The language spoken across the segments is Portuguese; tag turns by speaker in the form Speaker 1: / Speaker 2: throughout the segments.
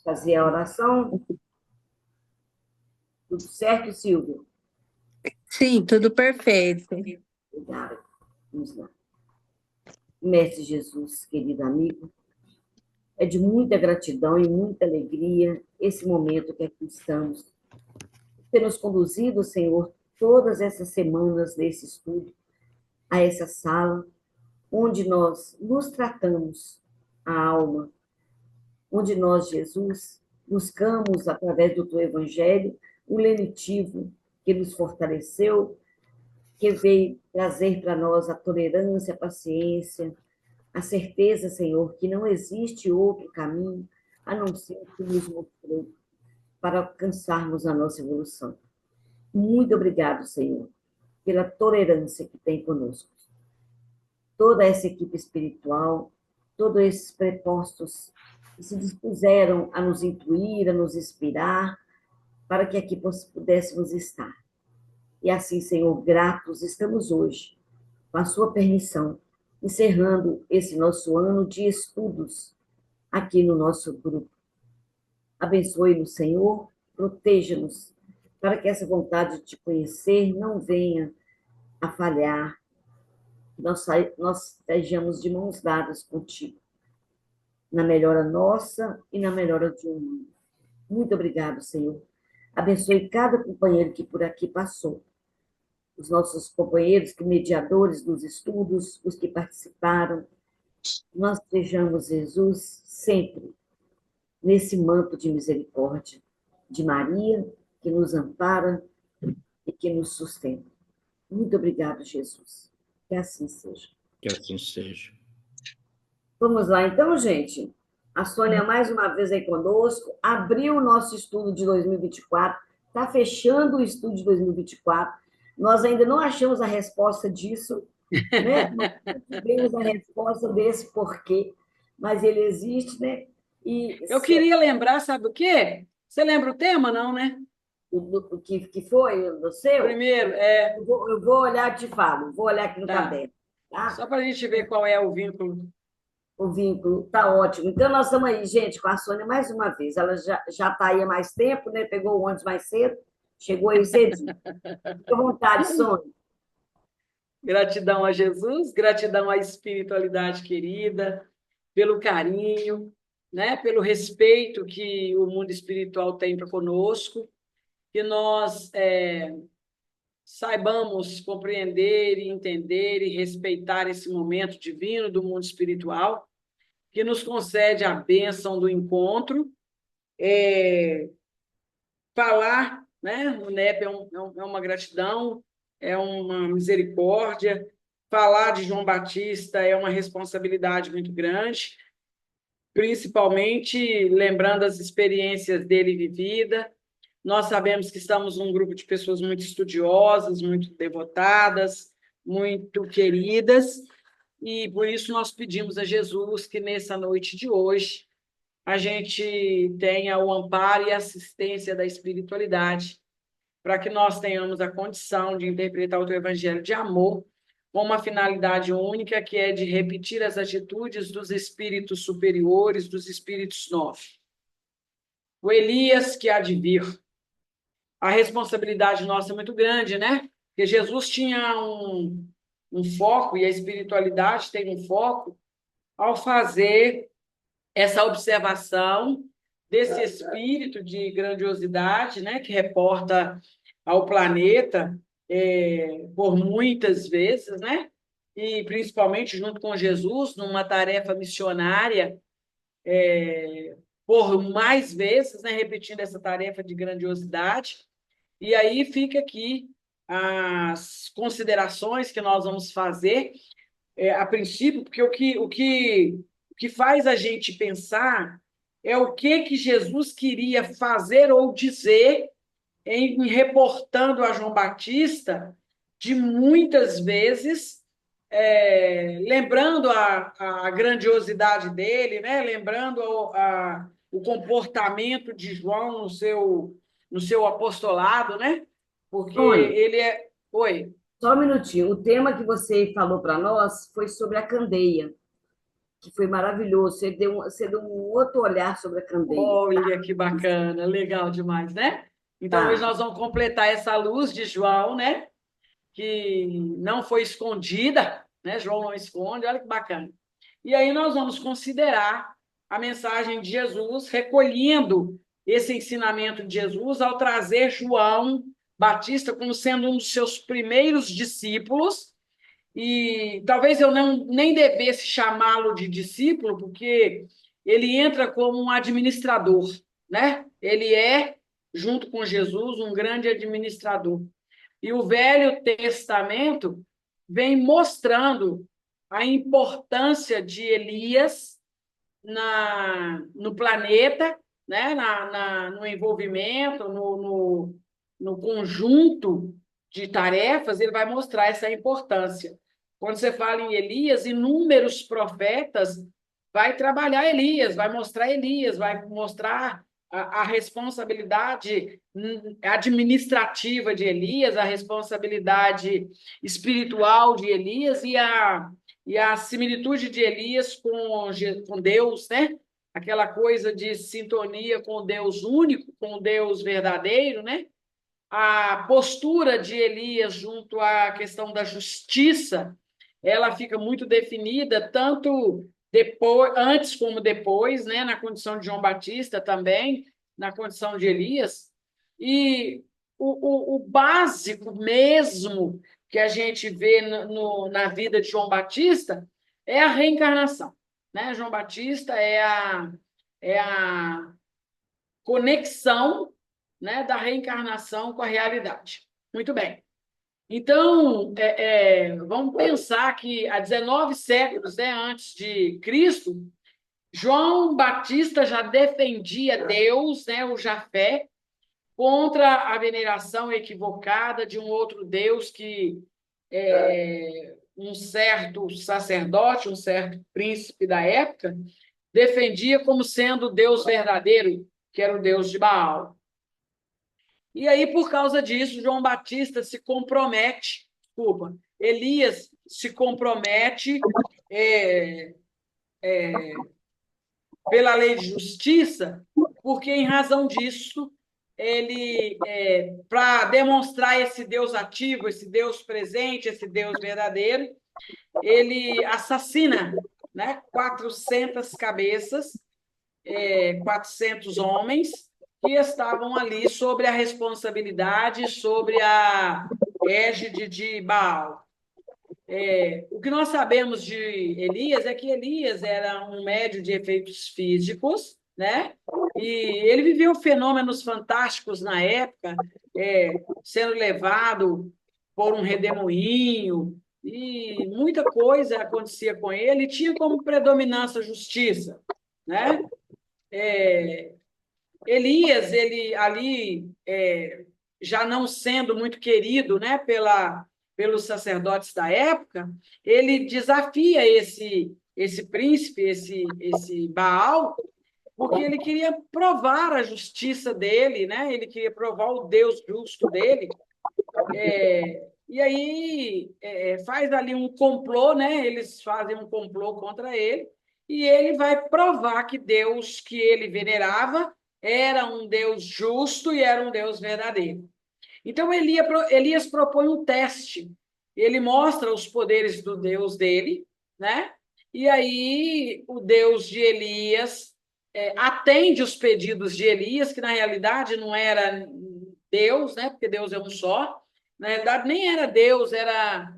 Speaker 1: Fazer a oração? Tudo certo, Silvio?
Speaker 2: Sim, tudo perfeito.
Speaker 1: Obrigada. Vamos lá. Mestre Jesus, querido amigo, é de muita gratidão e muita alegria esse momento que aqui estamos. Ter nos conduzido, Senhor, todas essas semanas nesse estudo, a essa sala, onde nós nos tratamos a alma, onde nós, Jesus, buscamos, através do teu evangelho, um lenitivo que nos fortaleceu, que veio trazer para nós a tolerância, a paciência, a certeza, Senhor, que não existe outro caminho a não ser o que nos mostrou para alcançarmos a nossa evolução. Muito obrigado, Senhor, pela tolerância que tem conosco. Toda essa equipe espiritual, todos esses prepostos que se dispuseram a nos incluir, a nos inspirar, para que aqui pudéssemos estar. E assim, Senhor, gratos estamos hoje, com a sua permissão, encerrando esse nosso ano de estudos aqui no nosso grupo. Abençoe-nos, Senhor, proteja-nos, para que essa vontade de te conhecer não venha a falhar, que nós estejamos de mãos dadas contigo, na melhora nossa e na melhora de um mundo. Muito obrigado, Senhor. Abençoe cada companheiro que por aqui passou, os nossos companheiros, que mediadores dos estudos, os que participaram. Nós sejamos, Jesus, sempre nesse manto de misericórdia de Maria, que nos ampara e que nos sustenta. Muito obrigado, Jesus. Que assim seja.
Speaker 3: Que assim seja.
Speaker 1: Vamos lá, então, gente. A Sônia, mais uma vez aí conosco, abriu o nosso estudo de 2024, está fechando o estudo de 2024. Nós ainda não achamos a resposta disso, né? Nós não tivemos a resposta desse porquê, mas ele existe, né? E
Speaker 4: Eu queria lembrar, sabe o quê? Você lembra o tema, não, né?
Speaker 1: o que foi o seu?
Speaker 4: Primeiro,
Speaker 1: Eu vou olhar e te falo, vou olhar aqui no
Speaker 4: tá.
Speaker 1: caderno, tá?
Speaker 4: Só para a gente ver qual é o vínculo.
Speaker 1: O vínculo tá ótimo. Então, nós estamos aí, gente, com a Sônia mais uma vez. Ela já está aí há mais tempo, né? Pegou o ônibus mais cedo, chegou aí cedinho. Fique à vontade, Sônia.
Speaker 4: Gratidão a Jesus, gratidão à espiritualidade querida, pelo carinho, né? Pelo respeito que o mundo espiritual tem para conosco, que nós saibamos compreender e entender e respeitar esse momento divino do mundo espiritual, que nos concede a bênção do encontro, falar, né? O NEP é uma gratidão, é uma misericórdia, falar de João Batista é uma responsabilidade muito grande, principalmente lembrando as experiências dele vivida. Nós sabemos que estamos num grupo de pessoas muito estudiosas, muito devotadas, muito queridas, e por isso nós pedimos a Jesus que nessa noite de hoje a gente tenha o amparo e assistência da espiritualidade, para que nós tenhamos a condição de interpretar o teu evangelho de amor com uma finalidade única, que é de repetir as atitudes dos espíritos superiores, dos espíritos nove. O Elias que há de vir. A responsabilidade nossa é muito grande, né? Porque Jesus tinha um foco, e a espiritualidade tem um foco, ao fazer essa observação desse espírito de grandiosidade, né, que reporta ao planeta por muitas vezes, né, e principalmente junto com Jesus, numa tarefa missionária, por mais vezes, né, repetindo essa tarefa de grandiosidade. E aí fica aqui as considerações que nós vamos fazer a princípio, porque o que faz a gente pensar é o que Jesus queria fazer ou dizer em reportando a João Batista, de muitas vezes lembrando a grandiosidade dele, né? Lembrando o comportamento de João no seu apostolado, né? Porque
Speaker 1: Sônia,
Speaker 4: ele é... Oi.
Speaker 1: só um minutinho. O tema que você falou para nós foi sobre a candeia. que foi maravilhoso. Você deu um outro olhar sobre a candeia.
Speaker 4: Olha que bacana, legal demais, né? Então, hoje
Speaker 1: Tá.
Speaker 4: nós vamos completar essa luz de João, né? Que não foi escondida, né? João não esconde, olha que bacana. E aí nós vamos considerar a mensagem de Jesus, recolhendo esse ensinamento de Jesus ao trazer João Batista como sendo um dos seus primeiros discípulos, e talvez eu nem devesse chamá-lo de discípulo, porque ele entra como um administrador, né? Ele é, junto com Jesus, um grande administrador. E o Velho Testamento vem mostrando a importância de Elias no planeta, né? No envolvimento, no conjunto de tarefas, ele vai mostrar essa importância. Quando você fala em Elias, inúmeros profetas vai trabalhar Elias, vai mostrar a responsabilidade administrativa de Elias, a responsabilidade espiritual de Elias e a similitude de Elias com Deus, né? Aquela coisa de sintonia com o Deus único, com o Deus verdadeiro, né? A postura de Elias junto à questão da justiça, ela fica muito definida, tanto depois, antes como depois, né? Na condição de João Batista também, na condição de Elias. E o básico mesmo que a gente vê na vida de João Batista é a reencarnação, né? João Batista é a conexão, né, da reencarnação com a realidade. Muito bem. Então, vamos pensar que há 19 séculos, né, antes de Cristo, João Batista já defendia Deus, né, o Jafé, contra a veneração equivocada de um outro Deus que um certo sacerdote, um certo príncipe da época, defendia como sendo o Deus verdadeiro, que era o Deus de Baal. E aí, por causa disso, João Batista se compromete, desculpa, Elias se compromete pela lei de justiça, porque, em razão disso, ele, para demonstrar esse Deus ativo, esse Deus presente, esse Deus verdadeiro, ele assassina, né, 400 cabeças, 400 homens que estavam ali sobre a responsabilidade, sobre a égide de Baal. O que nós sabemos de Elias é que Elias era um médium de efeitos físicos, né? E ele viveu fenômenos fantásticos na época, sendo levado por um redemoinho, e muita coisa acontecia com ele, e tinha como predominância a justiça, né? Elias, ele ali, já não sendo muito querido, né, pelos sacerdotes da época, ele desafia esse príncipe, esse Baal, porque ele queria provar a justiça dele, né? Ele queria provar o Deus justo dele. E aí faz ali um complô, né? Eles fazem um complô contra ele, e ele vai provar que Deus que ele venerava era um Deus justo e era um Deus verdadeiro. Então, Elias propõe um teste. Ele mostra os poderes do Deus dele, né? E aí o Deus de Elias atende os pedidos de Elias, que na realidade não era Deus, né? Porque Deus é um só. Na realidade, nem era Deus, era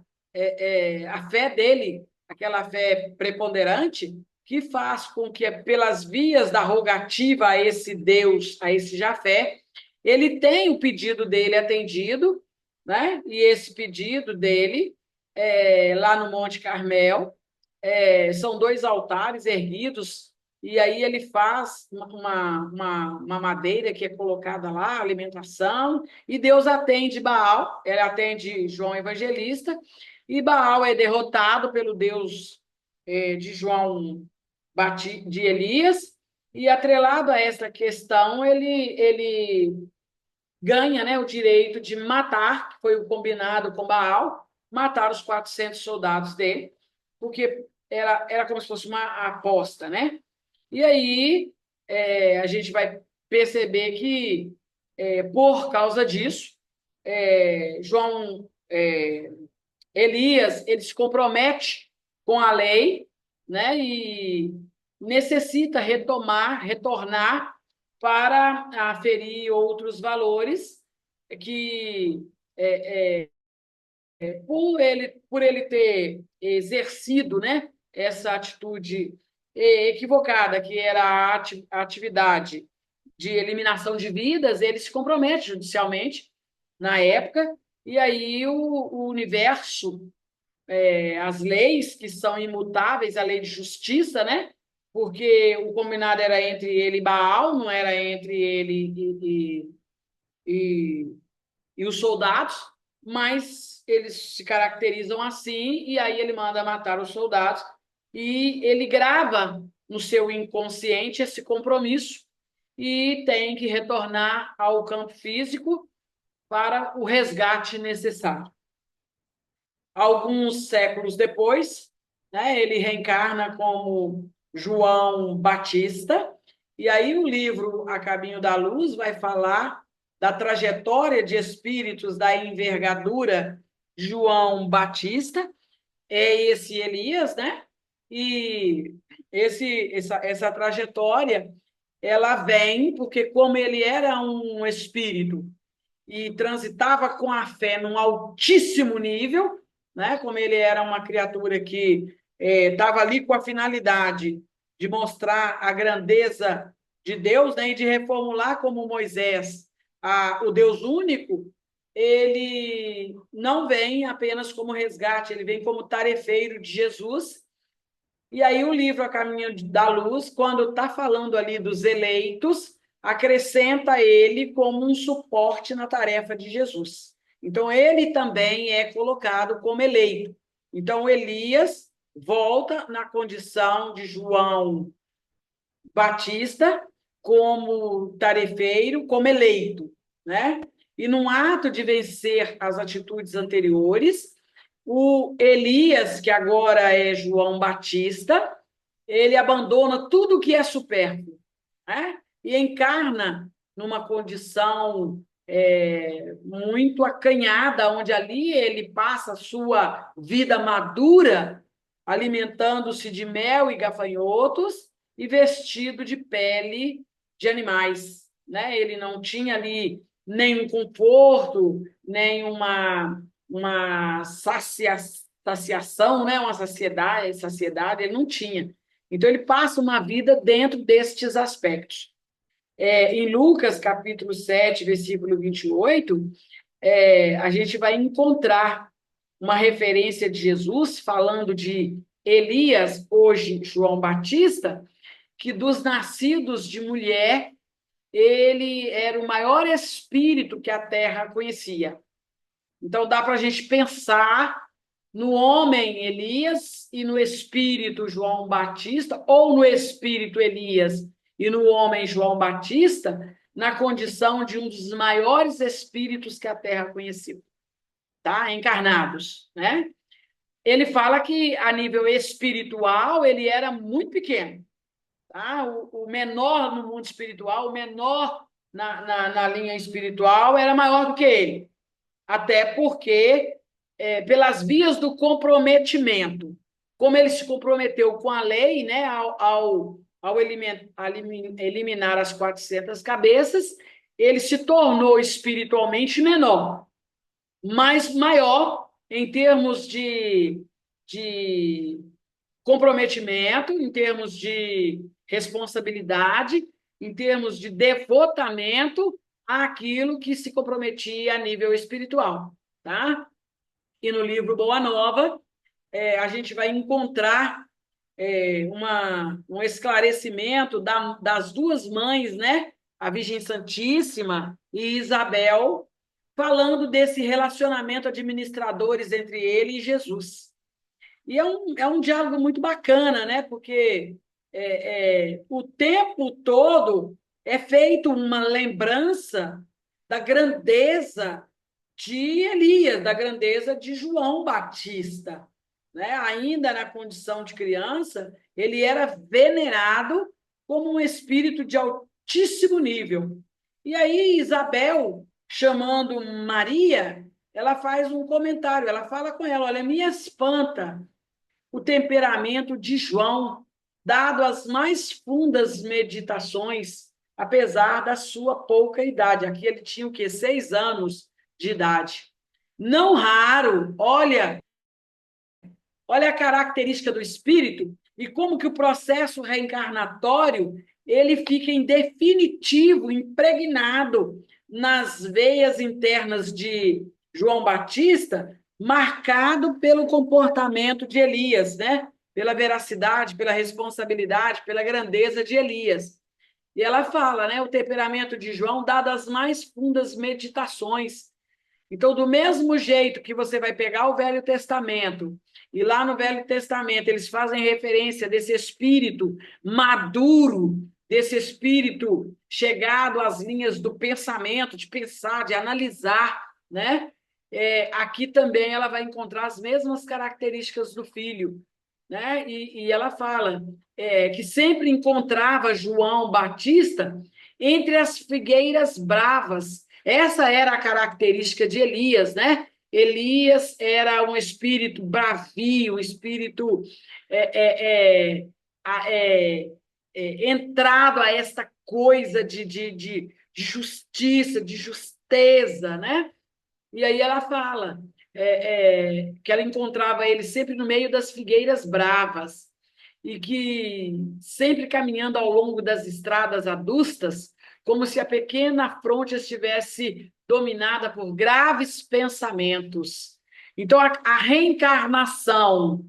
Speaker 4: a fé dele, aquela fé preponderante, que faz com que, pelas vias da rogativa a esse Deus, a esse Jafé, ele tem o pedido dele atendido, né? E esse pedido dele, lá no Monte Carmel, são 2 altares erguidos, e aí ele faz uma madeira que é colocada lá, alimentação, e Deus atende Baal, ele atende João Evangelista, e Baal é derrotado pelo Deus de João de Elias, e atrelado a essa questão, ele ganha, né, o direito de matar, que foi o combinado com Baal, matar os 400 soldados dele, porque era como se fosse uma aposta, né? E aí a gente vai perceber que, por causa disso, Elias, ele se compromete com a lei, né? E necessita retornar para aferir outros valores que por ele ter exercido, né, essa atitude equivocada, que era a atividade de eliminação de vidas, ele se compromete judicialmente na época, e aí o universo, as leis que são imutáveis, a lei de justiça, né? Porque o combinado era entre ele e Baal, não era entre ele e, e os soldados, mas eles se caracterizam assim, e aí ele manda matar os soldados, e ele grava no seu inconsciente esse compromisso, e tem que retornar ao campo físico para o resgate necessário. Alguns séculos depois, né, ele reencarna como João Batista, e aí o livro A Caminho da Luz vai falar da trajetória de espíritos da envergadura João Batista, é esse Elias, né? E essa trajetória, ela vem porque, como ele era um espírito e transitava com a fé num altíssimo nível, né? Como ele era uma criatura que estava ali com a finalidade de mostrar a grandeza de Deus, né? E de reformular como Moisés o Deus único, ele não vem apenas como resgate, ele vem como tarefeiro de Jesus. E aí o livro A Caminho da Luz, quando está falando ali dos eleitos, acrescenta ele como um suporte na tarefa de Jesus. Então, ele também é colocado como eleito. Então, Elias volta na condição de João Batista como tarefeiro, como eleito, né? E num ato de vencer as atitudes anteriores, o Elias, que agora é João Batista, ele abandona tudo que é supérfluo, né? E encarna numa condição muito acanhada, onde ali ele passa a sua vida madura, alimentando-se de mel e gafanhotos e vestido de pele de animais, né? Ele não tinha ali nenhum conforto, uma saciação, né? Uma saciedade, ele não tinha. Então, ele passa uma vida dentro destes aspectos. Em Lucas, capítulo 7, versículo 28, a gente vai encontrar uma referência de Jesus falando de Elias, hoje João Batista, que dos nascidos de mulher, ele era o maior espírito que a terra conhecia. Então, dá para a gente pensar no homem Elias e no espírito João Batista, ou no espírito Elias e no homem João Batista, na condição de um dos maiores espíritos que a terra conheceu, tá? Encarnados, né? Ele fala que, a nível espiritual, ele era muito pequeno, tá? O menor no mundo espiritual, o menor na linha espiritual, era maior do que ele. Até porque, pelas vias do comprometimento, como ele se comprometeu com a lei, né, ao eliminar as 400 cabeças, ele se tornou espiritualmente menor, mas maior em termos de comprometimento, em termos de responsabilidade, em termos de devotamento àquilo que se comprometia a nível espiritual, tá? E no livro Boa Nova, a gente vai encontrar um esclarecimento das duas mães, né? A Virgem Santíssima e Isabel, falando desse relacionamento administradores entre ele e Jesus. E é um diálogo muito bacana, né? Porque o tempo todo é feito uma lembrança da grandeza de Elias, da grandeza de João Batista. né? Ainda na condição de criança, ele era venerado como um espírito de altíssimo nível. E aí, Isabel, chamando Maria, ela faz um comentário, ela fala com ela, olha, me espanta o temperamento de João, dado as mais fundas meditações, apesar da sua pouca idade. Aqui ele tinha o quê? 6 anos de idade. Não raro, olha a característica do espírito e como que o processo reencarnatório ele fica em definitivo, impregnado nas veias internas de João Batista, marcado pelo comportamento de Elias, né? Pela veracidade, pela responsabilidade, pela grandeza de Elias. E ela fala, né? O temperamento de João, dado as mais fundas meditações. Então, do mesmo jeito que você vai pegar o Velho Testamento, e lá no Velho Testamento eles fazem referência desse espírito maduro, desse espírito chegado às linhas do pensamento, de pensar, de analisar, né? Aqui também ela vai encontrar as mesmas características do filho, né? E ela fala que sempre encontrava João Batista entre as figueiras bravas. Essa era a característica de Elias, né? Elias era um espírito bravio, um espírito é, é, entrado a esta coisa de justiça, de justeza, né? E aí ela fala que ela encontrava ele sempre no meio das figueiras bravas e que sempre caminhando ao longo das estradas adustas, como se a pequena fronte estivesse dominada por graves pensamentos. Então, a reencarnação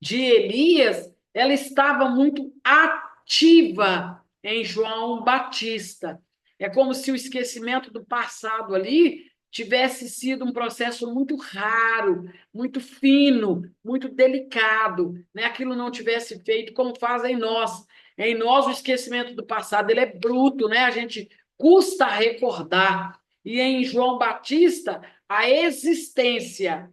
Speaker 4: de Elias, ela estava muito ativa em João Batista. É como se o esquecimento do passado ali tivesse sido um processo muito raro, muito fino, muito delicado, né? Aquilo não tivesse feito como faz em nós. Em nós, o esquecimento do passado ele é bruto, né? A gente custa recordar. E em João Batista, a existência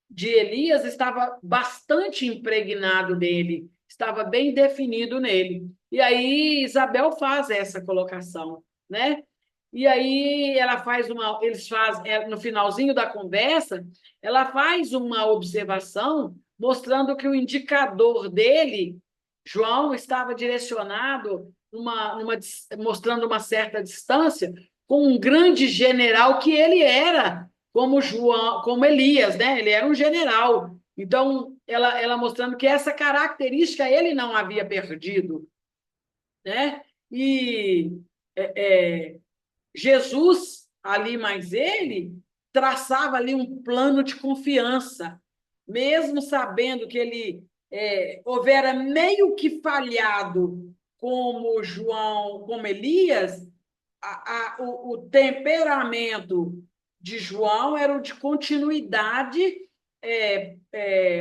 Speaker 4: de Elias estava bastante impregnado nele, estava bem definido nele. E aí Isabel faz essa colocação, né? E aí ela faz eles fazem no finalzinho da conversa, ela faz uma observação mostrando que o indicador dele, João, estava direcionado mostrando uma certa distância com um grande general que ele era, como João, como Elias, né? Ele era um general. Então, ela mostrando que essa característica ele não havia perdido, né? E Jesus, ali mais ele, traçava ali um plano de confiança, mesmo sabendo que ele houvera meio que falhado como João, como Elias, o temperamento de João era o de continuidade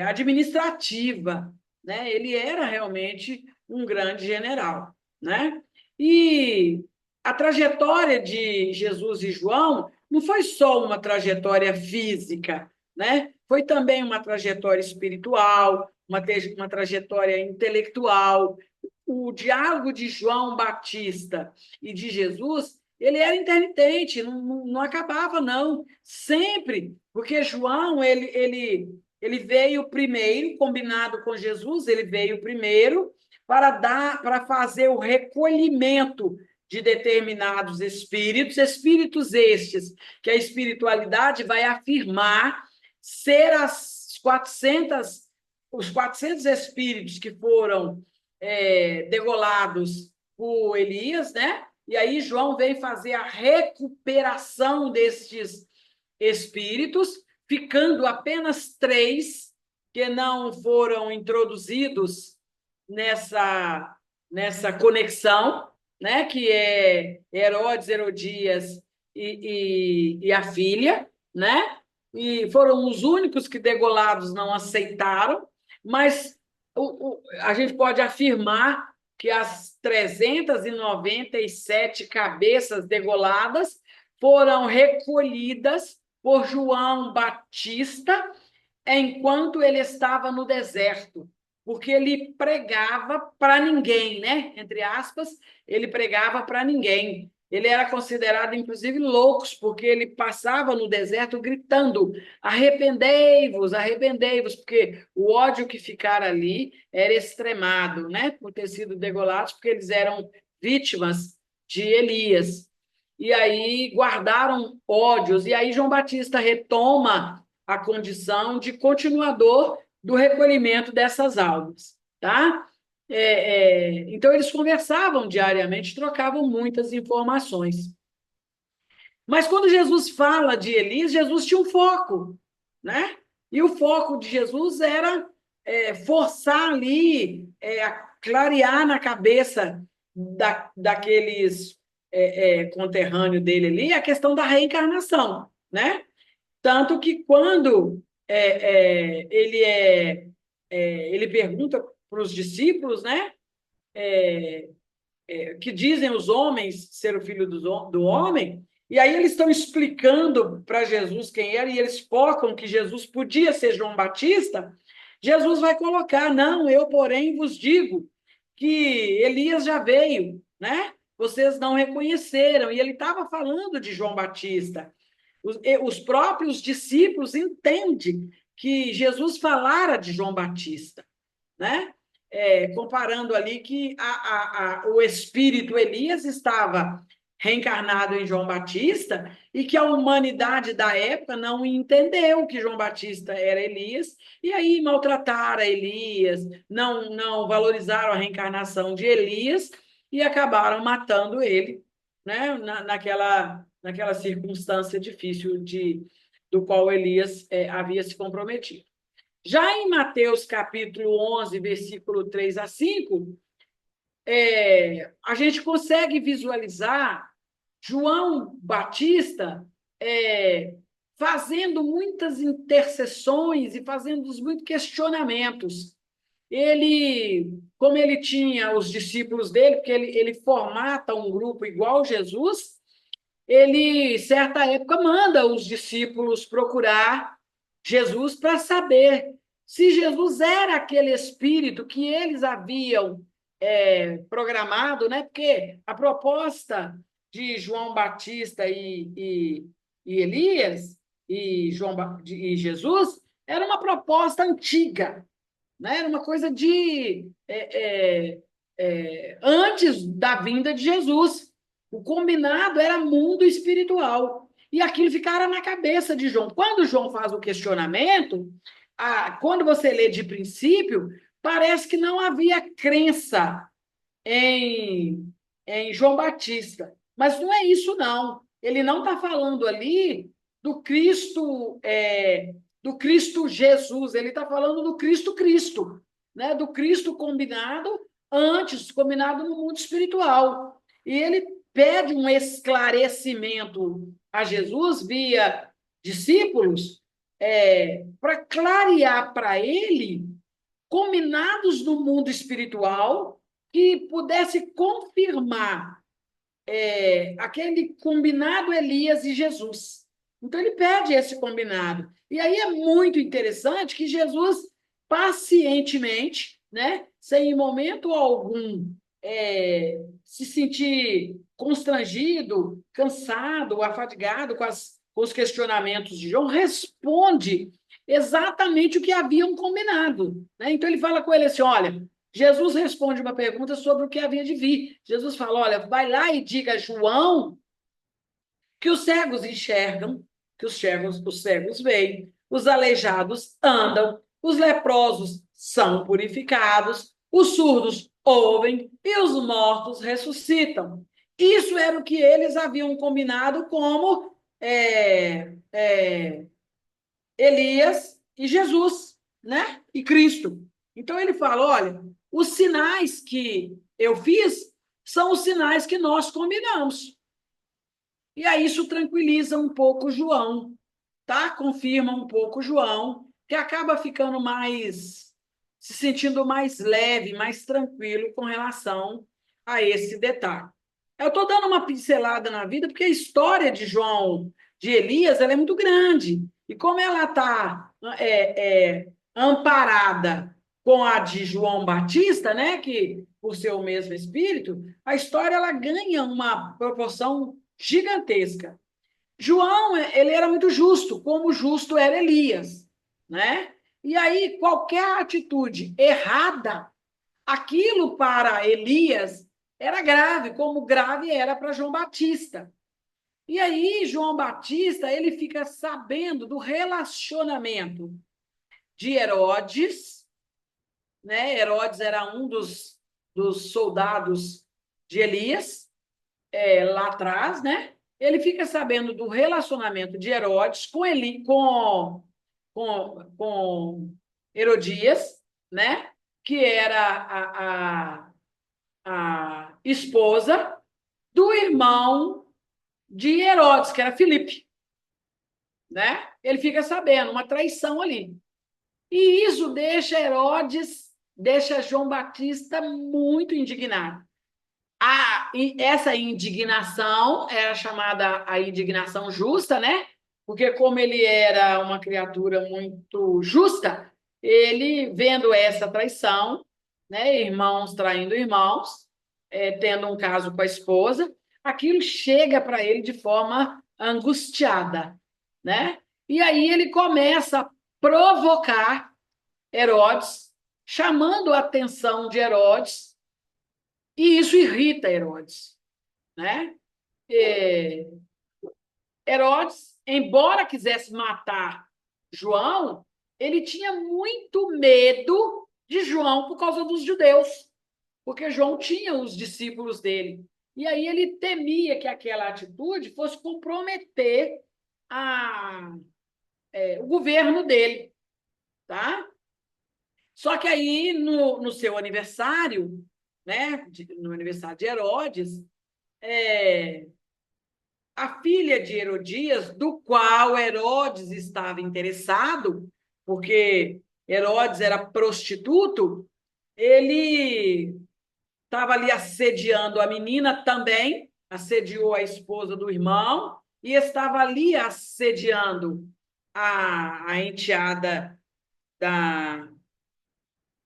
Speaker 4: administrativa, né? Ele era realmente um grande general, né? E a trajetória de Jesus e João não foi só uma trajetória física, né? Foi também uma trajetória espiritual, uma trajetória intelectual. O diálogo de João Batista e de Jesus, ele era intermitente, não acabava, não. Sempre, porque João, ele veio primeiro, combinado com Jesus, ele veio primeiro para fazer o recolhimento de determinados espíritos estes que a espiritualidade vai afirmar ser os 400 espíritos que foram degolados por Elias, né? E aí João vem fazer a recuperação destes espíritos, ficando apenas 3 que não foram introduzidos nessa conexão, né? Que é Herodes, Herodias e a filha, né? E foram os únicos que degolados não aceitaram, mas a gente pode afirmar que as 397 cabeças degoladas foram recolhidas por João Batista enquanto ele estava no deserto, porque ele pregava para ninguém, né? Entre aspas, ele pregava para ninguém. Ele era considerado, inclusive, loucos, porque ele passava no deserto gritando: arrependei-vos, arrependei-vos, porque o ódio que ficara ali era extremado, né? Por ter sido degolados, porque eles eram vítimas de Elias. E aí guardaram ódios, e aí João Batista retoma a condição de continuador do recolhimento dessas almas, tá? Então, eles conversavam diariamente, trocavam muitas informações. Mas quando Jesus fala de Elias, Jesus tinha um foco, né? E o foco de Jesus era forçar ali, clarear na cabeça daqueles conterrâneos dele ali a questão da reencarnação, né? Tanto que quando ele pergunta para os discípulos, né? Que dizem os homens ser o filho do homem, e aí eles estão explicando para Jesus quem era, e eles focam que Jesus podia ser João Batista. Jesus vai colocar: não, eu, porém, vos digo que Elias já veio, né? Vocês não reconheceram, e ele estava falando de João Batista. Os próprios discípulos entendem que Jesus falara de João Batista, né? Comparando ali que o espírito Elias estava reencarnado em João Batista e que a humanidade da época não entendeu que João Batista era Elias, e aí maltrataram Elias, não valorizaram a reencarnação de Elias e acabaram matando ele, né? naquela circunstância difícil do qual Elias havia se comprometido. Já em Mateus capítulo 11, versículo 3 a 5, a gente consegue visualizar João Batista fazendo muitas intercessões e fazendo muitos questionamentos. Como ele tinha os discípulos dele, porque ele formata um grupo igual Jesus, ele, certa época, manda os discípulos procurar Jesus para saber se Jesus era aquele espírito que eles haviam programado, né? Porque a proposta de João Batista e Elias e Jesus era uma proposta antiga, né? Era uma coisa de antes da vinda de Jesus. O combinado era mundo espiritual. E aquilo ficara na cabeça de João. Quando João faz o questionamento, quando você lê de princípio, parece que não havia crença em João Batista. Mas não é isso, não. Ele não está falando ali do Cristo Jesus, ele está falando do Cristo, né? Do Cristo combinado antes, combinado no mundo espiritual. E ele pede um esclarecimento a Jesus via discípulos para clarear para ele combinados no mundo espiritual que pudesse confirmar aquele combinado Elias e Jesus. Então, ele pede esse combinado. E aí é muito interessante que Jesus, pacientemente, né, sem em momento algum se sentir constrangido, cansado, afadigado com os questionamentos de João, responde exatamente o que haviam combinado, né? Então, ele fala com ele assim: olha, Jesus responde uma pergunta sobre o que havia de vir. Jesus fala: olha, vai lá e diga a João que os cegos enxergam, que os cegos veem, os aleijados andam, os leprosos são purificados, os surdos ouvem e os mortos ressuscitam. Isso era o que eles haviam combinado como Elias e Jesus, né? E Cristo. Então, ele fala: olha, os sinais que eu fiz são os sinais que nós combinamos. E aí isso tranquiliza um pouco João, tá? Confirma um pouco João, que acaba ficando se sentindo mais leve, mais tranquilo com relação a esse detalhe. Eu estou dando uma pincelada na vida, porque a história de João de Elias, ela é muito grande. E como ela está amparada com a de João Batista, né, que por ser o mesmo espírito, a história ela ganha uma proporção gigantesca. João, ele era muito justo, como justo era Elias, né? E aí qualquer atitude errada, aquilo para Elias era grave, como grave era para João Batista. E aí João Batista, ele fica sabendo do relacionamento de Herodes, né? Herodes era um dos soldados de Elias, lá atrás, né? Ele fica sabendo do relacionamento de Herodes com Herodias, né? Que era a esposa do irmão de Herodes, que era Filipe, né? Ele fica sabendo, uma traição ali. E isso deixa João Batista muito indignado. Essa indignação era chamada a indignação justa, né? Porque como ele era uma criatura muito justa, ele, vendo essa traição, né, irmãos traindo irmãos, tendo um caso com a esposa, aquilo chega para ele de forma angustiada, né? E aí ele começa a provocar Herodes, chamando a atenção de Herodes, e isso irrita Herodes, né? Herodes, embora quisesse matar João, ele tinha muito medo de João por causa dos judeus, porque João tinha os discípulos dele. E aí ele temia que aquela atitude fosse comprometer o governo dele, tá? Só que aí, no seu aniversário, né, no aniversário de Herodes, a filha de Herodias, do qual Herodes estava interessado, porque Herodes era prostituto, ele estava ali assediando a menina também, assediou a esposa do irmão, e estava ali assediando a enteada da,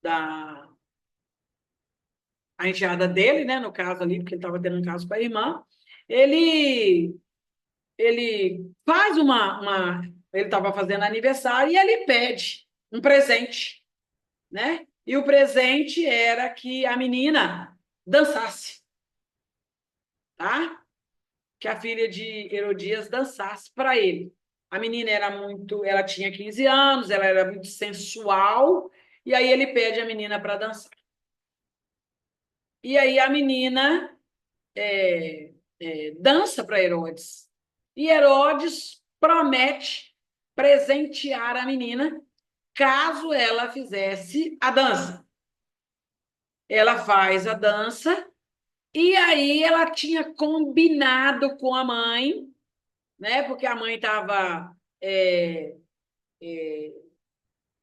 Speaker 4: da a enteada dele, né, no caso ali, porque ele estava tendo um caso com a irmã, ele faz ele estava fazendo aniversário e ele pede um presente, né? E o presente era que a menina dançasse, tá? Que a filha de Herodias dançasse para ele. A menina ela tinha 15 anos, ela era muito sensual, e aí ele pede a menina para dançar. E aí a menina dança para Herodes. E Herodes promete presentear a menina caso ela fizesse a dança. Ela faz a dança e aí ela tinha combinado com a mãe, né? Porque a mãe estava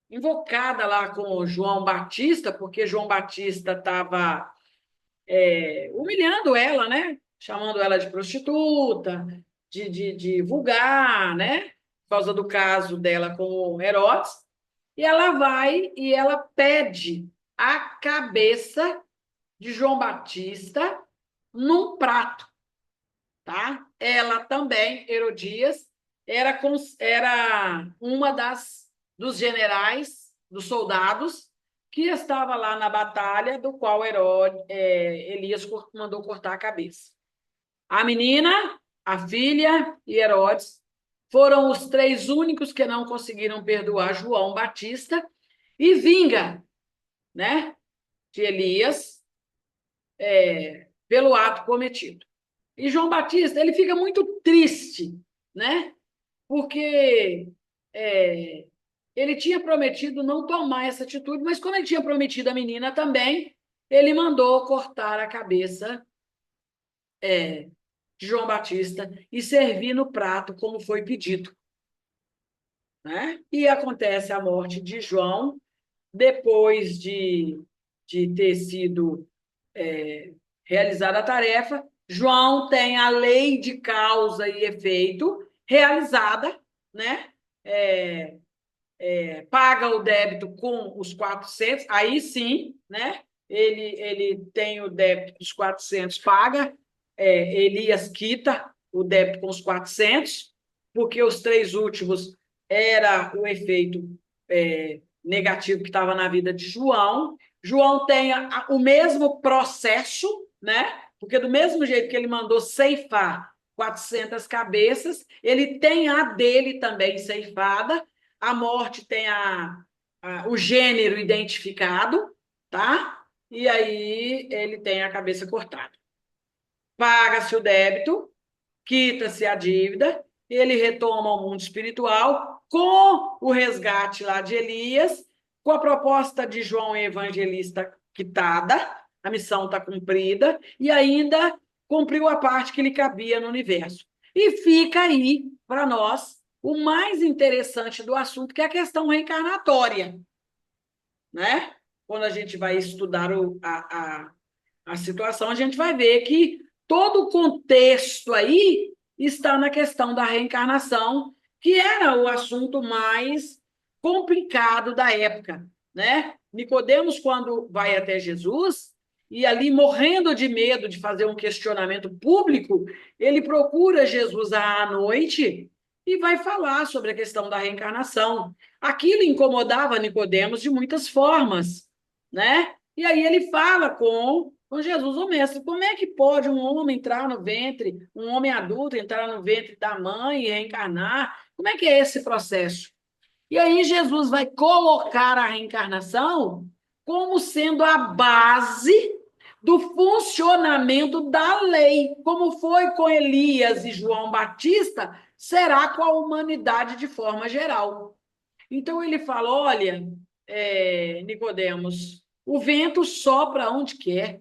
Speaker 4: invocada lá com João Batista, porque João Batista estava humilhando ela, né? Chamando ela de prostituta, de vulgar, né? Por causa do caso dela com Herodes. E ela vai e ela pede a cabeça de João Batista num prato, tá? Ela também, Herodias, era uma dos generais, dos soldados que estava lá na batalha, do qual Elias mandou cortar a cabeça. A menina, a filha e Herodes foram os 3 únicos que não conseguiram perdoar João Batista e vinga, né, de Elias pelo ato cometido. E João Batista, ele fica muito triste, né, porque ele tinha prometido não tomar essa atitude, mas como ele tinha prometido a menina também, ele mandou cortar a cabeça de João Batista e servir no prato como foi pedido, né? E acontece a morte de João depois de ter sido realizada a tarefa. João tem a lei de causa e efeito realizada, né? Paga o débito com os 400, aí sim, né? Ele tem o débito dos 400, paga, Elias quita o débito com os 400, porque os 3 últimos era o efeito negativo que estava na vida de João. João tem o mesmo processo, né? Porque do mesmo jeito que ele mandou ceifar 400 cabeças, ele tem a dele também ceifada. A morte tem o gênero identificado, tá? E aí ele tem a cabeça cortada. Paga-se o débito, quita-se a dívida, ele retoma o mundo espiritual com o resgate lá de Elias, com a proposta de João Evangelista quitada, a missão está cumprida, e ainda cumpriu a parte que lhe cabia no universo. E fica aí, para nós, o mais interessante do assunto, que é a questão reencarnatória, né? Quando a gente vai estudar a situação, a gente vai ver que todo o contexto aí está na questão da reencarnação, que era o assunto mais complicado da época, né? Nicodemos, quando vai até Jesus, e ali morrendo de medo de fazer um questionamento público, ele procura Jesus à noite e vai falar sobre a questão da reencarnação. Aquilo incomodava Nicodemos de muitas formas, né? E aí ele fala com Jesus, o mestre, como é que pode um homem entrar no ventre, um homem adulto entrar no ventre da mãe e reencarnar? Como é que é esse processo? E aí Jesus vai colocar a reencarnação como sendo a base do funcionamento da lei, como foi com Elias e João Batista, será com a humanidade de forma geral. Então ele fala, olha, Nicodemos, o vento sopra onde quer,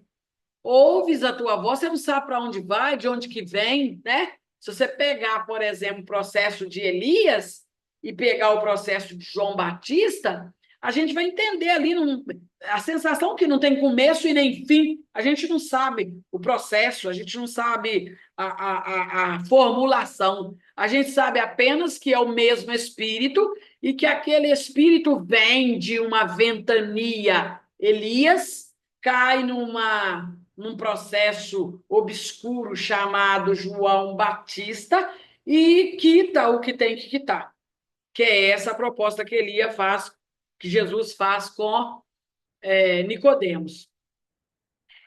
Speaker 4: ouves a tua voz, você não sabe para onde vai, de onde que vem, né? Se você pegar, por exemplo, o processo de Elias e pegar o processo de João Batista, a gente vai entender ali a sensação que não tem começo e nem fim. A gente não sabe o processo, a gente não sabe a formulação. A gente sabe apenas que é o mesmo Espírito e que aquele Espírito vem de uma ventania. Elias cai num processo obscuro chamado João Batista e quita o que tem que quitar, que é essa proposta que Elias faz, que Jesus faz com Nicodemos.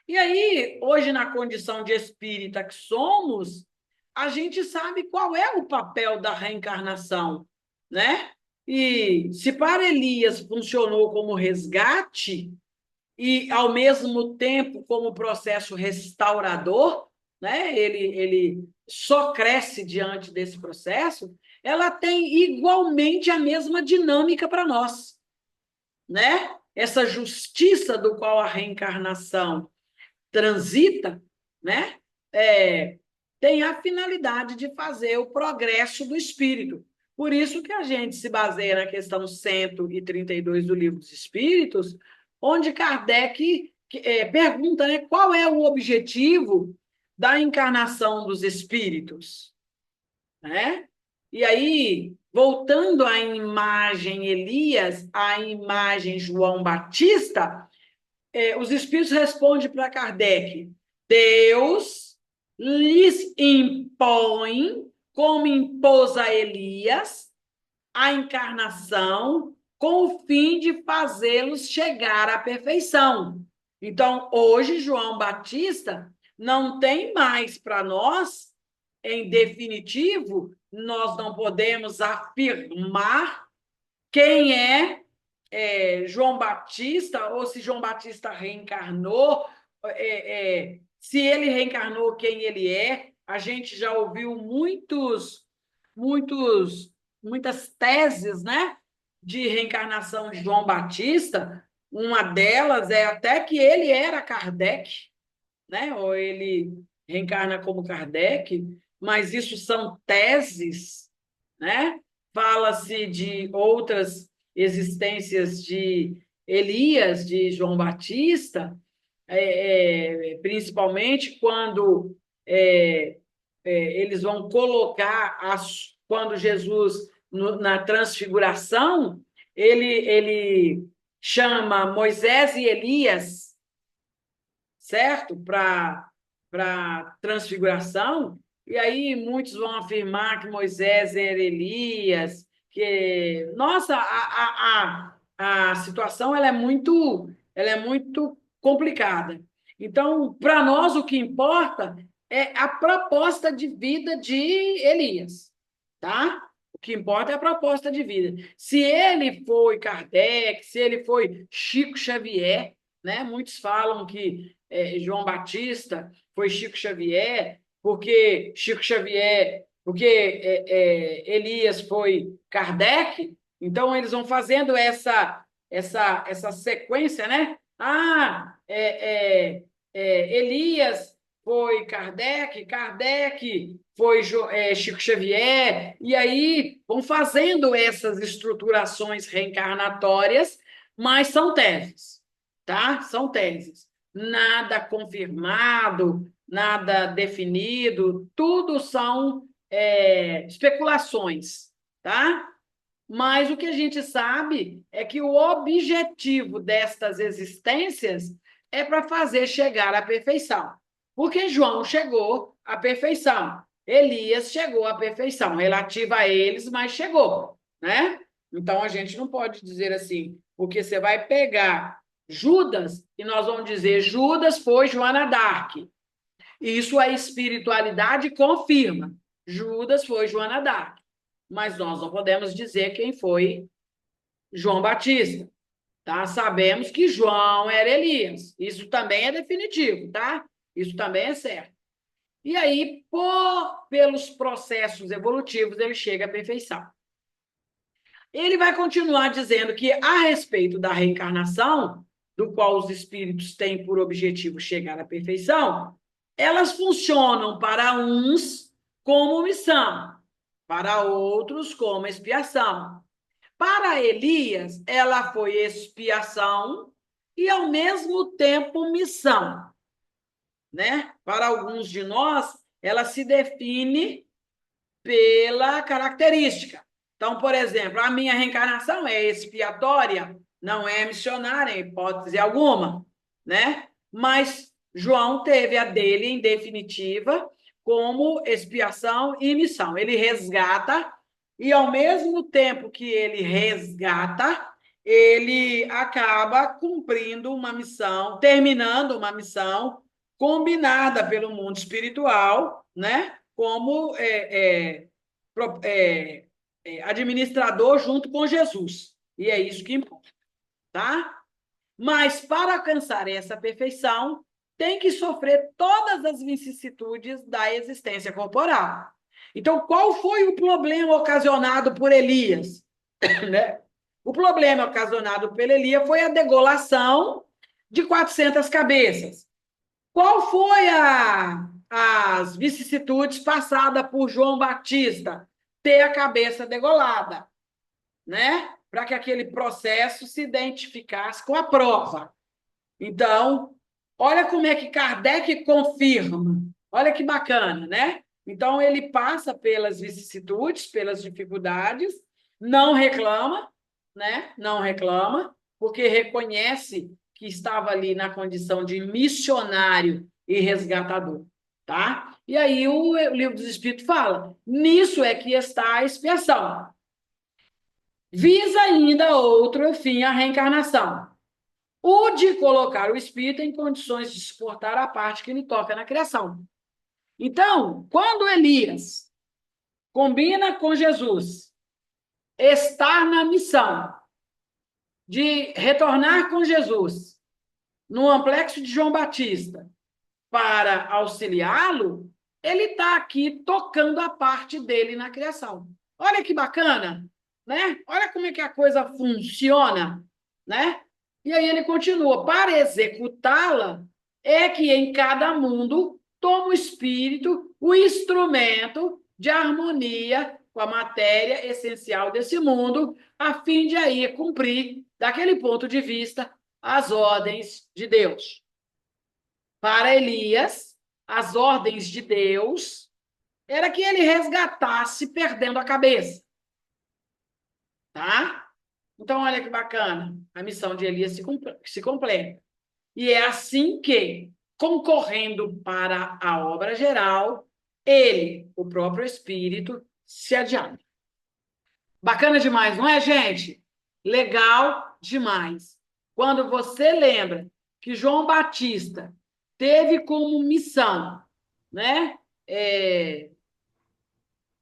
Speaker 4: E aí, hoje, na condição de espírita que somos, a gente sabe qual é o papel da reencarnação, né? E se para Elias funcionou como resgate, e, ao mesmo tempo, como processo restaurador, né? Ele só cresce diante desse processo, ela tem igualmente a mesma dinâmica para nós, né? Essa justiça do qual a reencarnação transita, né? Tem a finalidade de fazer o progresso do espírito. Por isso que a gente se baseia na questão 132 do Livro dos Espíritos, onde Kardec pergunta, né, qual é o objetivo da encarnação dos espíritos, né? E aí, voltando à imagem Elias, à imagem João Batista, os espíritos respondem para Kardec: Deus lhes impõe, como impôs a Elias, a encarnação com o fim de fazê-los chegar à perfeição. Então, hoje, João Batista não tem mais para nós, em definitivo, nós não podemos afirmar quem João Batista, ou se João Batista reencarnou, se ele reencarnou, quem ele é. A gente já ouviu muitas teses, né, de reencarnação de João Batista. Uma delas é até que ele era Kardec, né, ou ele reencarna como Kardec, mas isso são teses, né? Fala-se de outras existências de Elias, de João Batista, principalmente quando eles vão colocar quando Jesus, na transfiguração, ele chama Moisés e Elias, certo? Para transfiguração, e aí muitos vão afirmar que Moisés era Elias, que, nossa, a situação ela é muito complicada. Então, para nós, o que importa é a proposta de vida de Elias, tá? O que importa é a proposta de vida. Se ele foi Kardec, se ele foi Chico Xavier, né? Muitos falam que João Batista foi Chico Xavier, porque Elias foi Kardec, então eles vão fazendo essa sequência, né? Elias foi Kardec, Kardec foi Chico Xavier, e aí vão fazendo essas estruturações reencarnatórias, mas são teses, tá? São teses. Nada confirmado, nada definido, tudo são especulações, tá? Mas o que a gente sabe é que o objetivo destas existências é para fazer chegar à perfeição. Porque João chegou à perfeição, Elias chegou à perfeição, relativa a eles, mas chegou, né? Então a gente não pode dizer assim, porque você vai pegar Judas e nós vamos dizer Judas foi Joana d'Arc. Isso a espiritualidade confirma. Judas foi Joana d'Arc. Mas nós não podemos dizer quem foi João Batista, tá? Sabemos que João era Elias. Isso também é definitivo, tá? Isso também é certo. E aí, pelos processos evolutivos, ele chega à perfeição. Ele vai continuar dizendo que, a respeito da reencarnação, do qual os espíritos têm por objetivo chegar à perfeição, elas funcionam para uns como missão, para outros como expiação. Para Elias, ela foi expiação e, ao mesmo tempo, missão, né? Para alguns de nós, ela se define pela característica. Então, por exemplo, a minha reencarnação é expiatória, não é missionária, em hipótese alguma, né? Mas João teve a dele, em definitiva, como expiação e missão. Ele resgata, e ao mesmo tempo que ele resgata, ele acaba cumprindo uma missão, terminando uma missão combinada pelo mundo espiritual, né? Como administrador junto com Jesus. E é isso que importa, tá? Mas para alcançar essa perfeição, tem que sofrer todas as vicissitudes da existência corporal. Então, qual foi o problema ocasionado por Elias? Né? O problema ocasionado por Elias foi a degolação de 400 cabeças. Qual foi as vicissitudes passadas por João Batista? Ter a cabeça degolada, né? Para que aquele processo se identificasse com a prova. Então, olha como é que Kardec confirma. Olha que bacana, né? Então, ele passa pelas vicissitudes, pelas dificuldades, não reclama, né? Não reclama, porque reconhece que estava ali na condição de missionário e resgatador, tá? E aí o Livro dos Espíritos fala, nisso é que está a expiação. Visa ainda outro fim, a reencarnação. O de colocar o espírito em condições de suportar a parte que lhe toca na criação. Então, quando Elias combina com Jesus estar na missão de retornar com Jesus no amplexo de João Batista para auxiliá-lo, ele está aqui tocando a parte dele na criação. Olha que bacana, né? Olha como é que a coisa funciona, né? E aí ele continua, para executá-la, é que em cada mundo toma o espírito, o instrumento de harmonia com a matéria essencial desse mundo, a fim de aí cumprir, daquele ponto de vista, as ordens de Deus. Para Elias, as ordens de Deus era que ele resgatasse perdendo a cabeça. Tá? Então, olha que bacana. A missão de Elias se completa. E é assim que, concorrendo para a obra geral, ele, o próprio Espírito, se adianta. Bacana demais, não é, gente? Legal demais. Quando você lembra que João Batista teve como missão, né,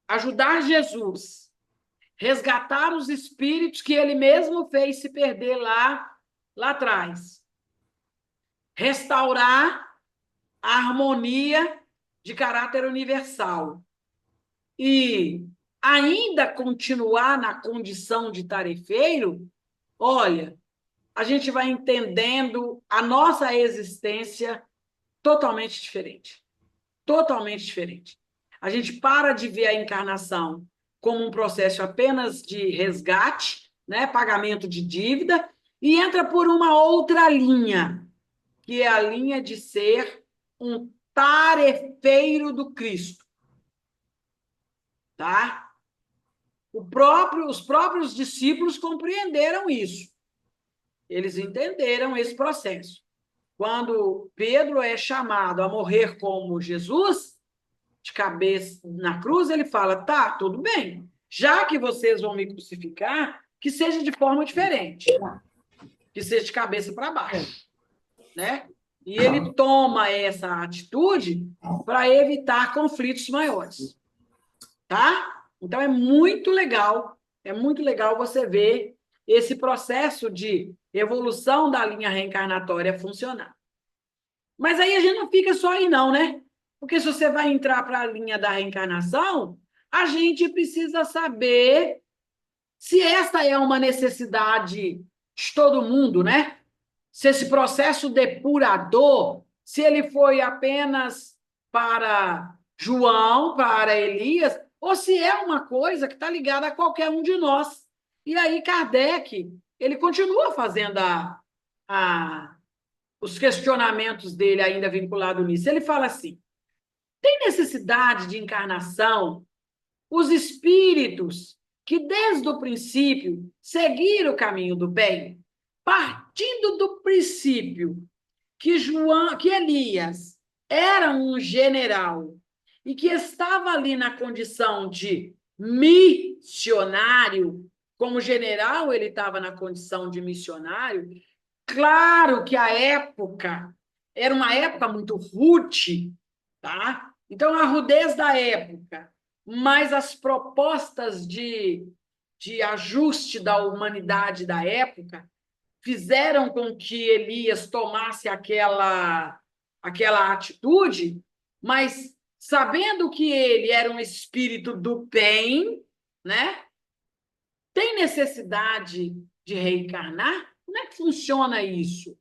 Speaker 4: ajudar Jesus, resgatar os espíritos que ele mesmo fez se perder lá atrás, restaurar a harmonia de caráter universal e ainda continuar na condição de tarefeiro, olha, a gente vai entendendo a nossa existência totalmente diferente. Totalmente diferente. A gente para de ver a encarnação como um processo apenas de resgate, né, pagamento de dívida, e entra por uma outra linha, que é a linha de ser um tarefeiro do Cristo. Tá? Os próprios discípulos compreenderam isso. Eles entenderam esse processo. Quando Pedro é chamado a morrer como Jesus, de cabeça na cruz, ele fala, tá, tudo bem, já que vocês vão me crucificar, que seja de forma diferente, que seja de cabeça para baixo, né? E ele toma essa atitude para evitar conflitos maiores, tá? Então é muito legal você ver esse processo de evolução da linha reencarnatória funcionar. Mas aí a gente não fica só aí não, né? Porque se você vai entrar para a linha da reencarnação, a gente precisa saber se essa é uma necessidade de todo mundo, né? Se esse processo depurador, se ele foi apenas para João, para Elias, ou se é uma coisa que está ligada a qualquer um de nós. E aí Kardec, ele continua fazendo os questionamentos dele ainda vinculado nisso. Ele fala assim, tem necessidade de encarnação os espíritos que, desde o princípio, seguiram o caminho do bem, partindo do princípio que Elias era um general e que estava ali na condição de missionário, como general ele estava na condição de missionário, claro que a época era uma época muito rude, tá? Então, a rudez da época, mas as propostas de ajuste da humanidade da época fizeram com que Elias tomasse aquela atitude, mas sabendo que ele era um espírito do bem, né? Tem necessidade de reencarnar? Como é que funciona isso?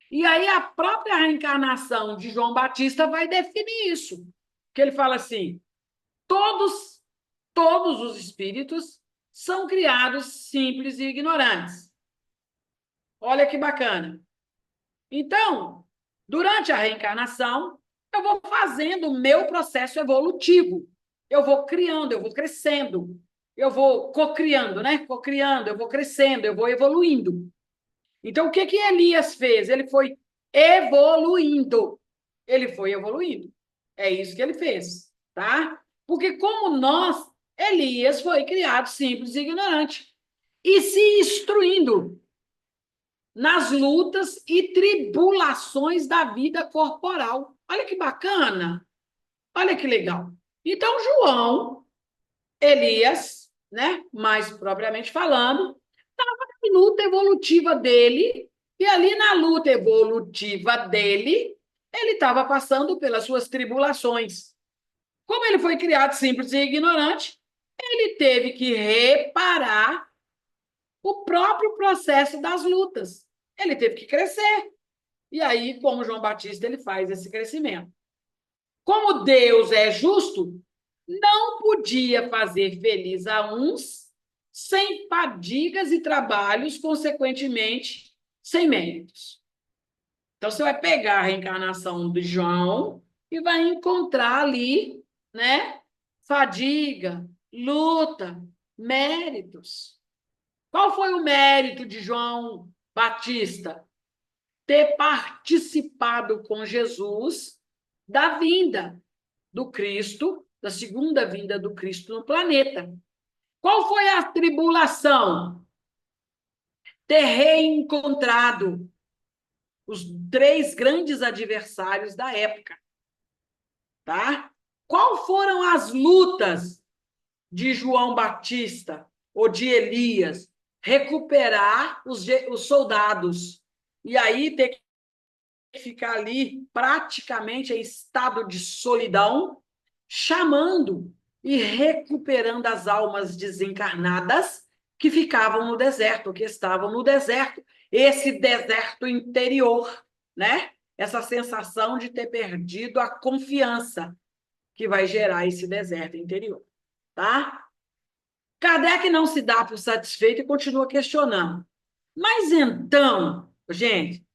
Speaker 4: E aí a própria reencarnação de João Batista vai definir isso. Que ele fala assim, todos os espíritos são criados simples e ignorantes. Olha que bacana. Então, durante a reencarnação, eu vou fazendo o meu processo evolutivo. Eu vou criando, eu vou crescendo, eu vou cocriando, né? Cocriando, eu vou crescendo, eu vou evoluindo. Então, o que Elias fez? Ele foi evoluindo. Ele foi evoluindo. É isso que ele fez, tá? Porque como nós, Elias foi criado simples e ignorante. E se instruindo nas lutas e tribulações da vida corporal. Olha que bacana. Olha que legal. Então, João, Elias, né, mais propriamente falando, estava na luta evolutiva dele, e ali na luta evolutiva dele, ele estava passando pelas suas tribulações. Como ele foi criado simples e ignorante, ele teve que reparar o próprio processo das lutas. Ele teve que crescer. E aí, como João Batista, ele faz esse crescimento. Como Deus é justo, não podia fazer feliz a uns sem fadigas e trabalhos, consequentemente, sem méritos. Então, você vai pegar a reencarnação de João e vai encontrar ali né? Fadiga, luta, méritos. Qual foi o mérito de João Batista? Ter participado com Jesus da vinda do Cristo, da segunda vinda do Cristo no planeta. Qual foi a tribulação? Ter reencontrado os 3 grandes adversários da época, tá? Qual foram as lutas de João Batista ou de Elias? Recuperar os soldados. E aí ter que ficar ali praticamente em estado de solidão, chamando e recuperando as almas desencarnadas que ficavam no deserto, que estavam no deserto. Esse deserto interior, né? Essa sensação de ter perdido a confiança que vai gerar esse deserto interior, tá? Kardec não se dá por satisfeito e continua questionando. Mas então, gente,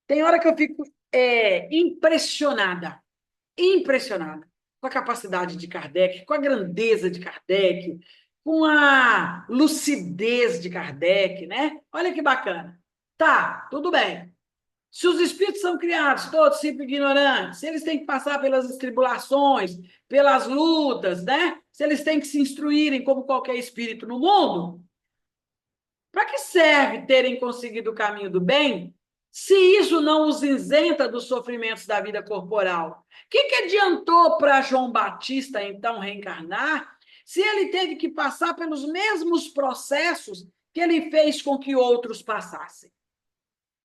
Speaker 4: tem hora que eu fico impressionada com a capacidade de Kardec, com a grandeza de Kardec, com a lucidez de Kardec, né? Olha que bacana. Tá, tudo bem. Se os espíritos são criados todos sempre ignorantes, se eles têm que passar pelas tribulações, pelas lutas, né? Se eles têm que se instruírem como qualquer espírito no mundo, para que serve terem conseguido o caminho do bem, se isso não os isenta dos sofrimentos da vida corporal? O que adiantou para João Batista, então, reencarnar, se ele teve que passar pelos mesmos processos que ele fez com que outros passassem?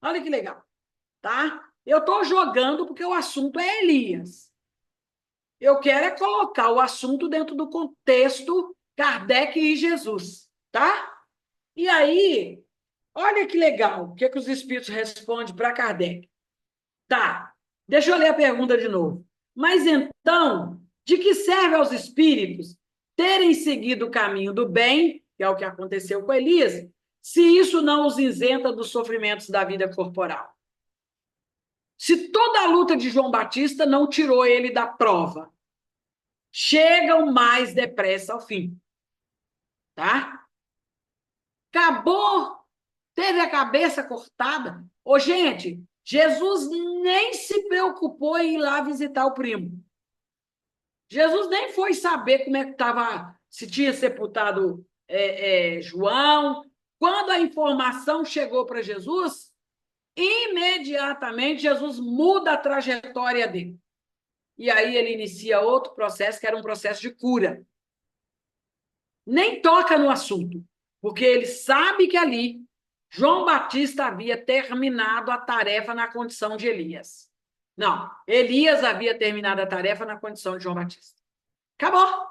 Speaker 4: Olha que legal. Tá? Eu estou jogando porque o assunto é Elias. Eu quero é colocar o assunto dentro do contexto Kardec e Jesus, tá? E aí, olha que legal, o que os espíritos respondem para Kardec. Tá, deixa eu ler a pergunta de novo. Mas então, de que serve aos espíritos terem seguido o caminho do bem, que é o que aconteceu com Elias, se isso não os isenta dos sofrimentos da vida corporal? Se toda a luta de João Batista não tirou ele da prova, chegam mais depressa ao fim. Tá? Acabou, teve a cabeça cortada. Ô, gente, Jesus nem se preocupou em ir lá visitar o primo. Jesus nem foi saber como é que estava, se tinha sepultado João. Quando a informação chegou para Jesus, imediatamente Jesus muda a trajetória dele. E aí ele inicia outro processo, que era um processo de cura. Nem toca no assunto, porque ele sabe que ali João Batista havia terminado a tarefa na condição de Elias. Não, Elias havia terminado a tarefa na condição de João Batista. Acabou.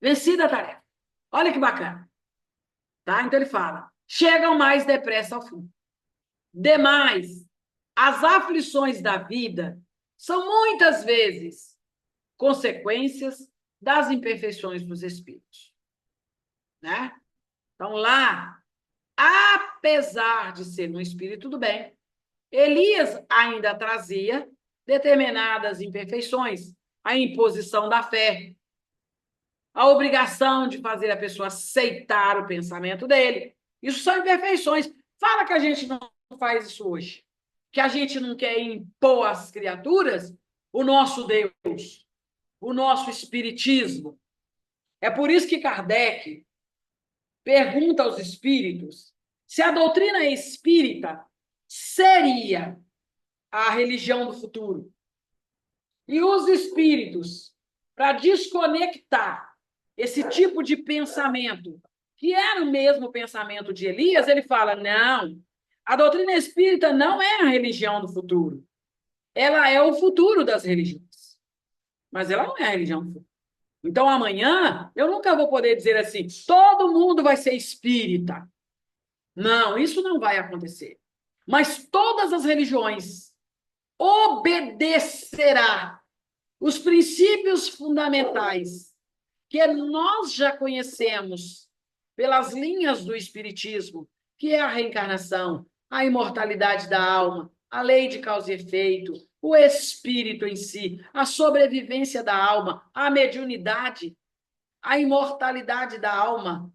Speaker 4: Vencida a tarefa. Olha que bacana. Tá? Então ele fala, chegam mais depressa ao fim. Demais, as aflições da vida são muitas vezes consequências das imperfeições dos espíritos. Né? Então, lá, apesar de ser um espírito do bem, Elias ainda trazia determinadas imperfeições, a imposição da fé, a obrigação de fazer a pessoa aceitar o pensamento dele. Isso são imperfeições. Fala que a gente não faz isso hoje, que a gente não quer impor às criaturas o nosso Deus, o nosso espiritismo. É por isso que Kardec pergunta aos espíritos se a doutrina espírita seria a religião do futuro. E os espíritos, para desconectar esse tipo de pensamento, que era o mesmo pensamento de Elias, ele fala, não, a doutrina espírita não é a religião do futuro. Ela é o futuro das religiões. Mas ela não é a religião do futuro. Então, amanhã, eu nunca vou poder dizer assim, todo mundo vai ser espírita. Não, isso não vai acontecer. Mas todas as religiões obedecerá os princípios fundamentais que nós já conhecemos pelas linhas do espiritismo, que é a reencarnação, a imortalidade da alma, a lei de causa e efeito, o espírito em si, a sobrevivência da alma, a mediunidade, a imortalidade da alma,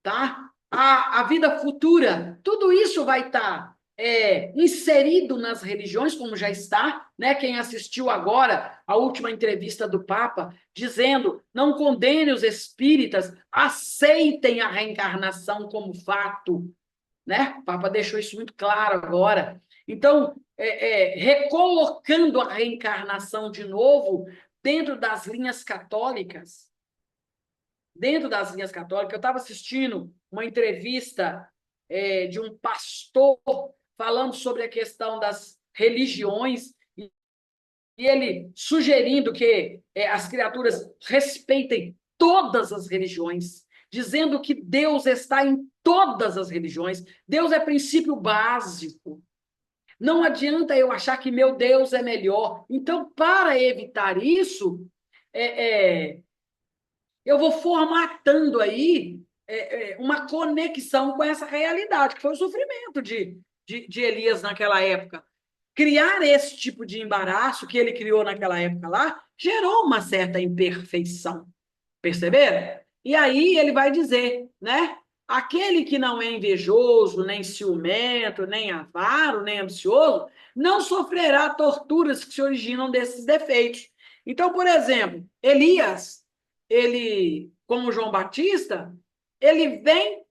Speaker 4: tá? A vida futura, tudo isso vai estar inserido nas religiões, como já está, né? Quem assistiu agora a última entrevista do Papa, dizendo, não condene os espíritas, aceitem a reencarnação como fato, né? O Papa deixou isso muito claro agora. Então, recolocando a reencarnação de novo dentro das linhas católicas, eu estava assistindo uma entrevista de um pastor falando sobre a questão das religiões e ele sugerindo que as criaturas respeitem todas as religiões, dizendo que Deus está em todas as religiões. Deus é princípio básico. Não adianta eu achar que meu Deus é melhor. Então, para evitar isso, eu vou formatando aí uma conexão com essa realidade, que foi o sofrimento de Elias naquela época. Criar esse tipo de embaraço que ele criou naquela época lá gerou uma certa imperfeição. Perceberam? E aí ele vai dizer, né? Aquele que não é invejoso, nem ciumento, nem avaro, nem ambicioso, não sofrerá torturas que se originam desses defeitos. Então, por exemplo, Elias, ele, como João Batista, ele vem,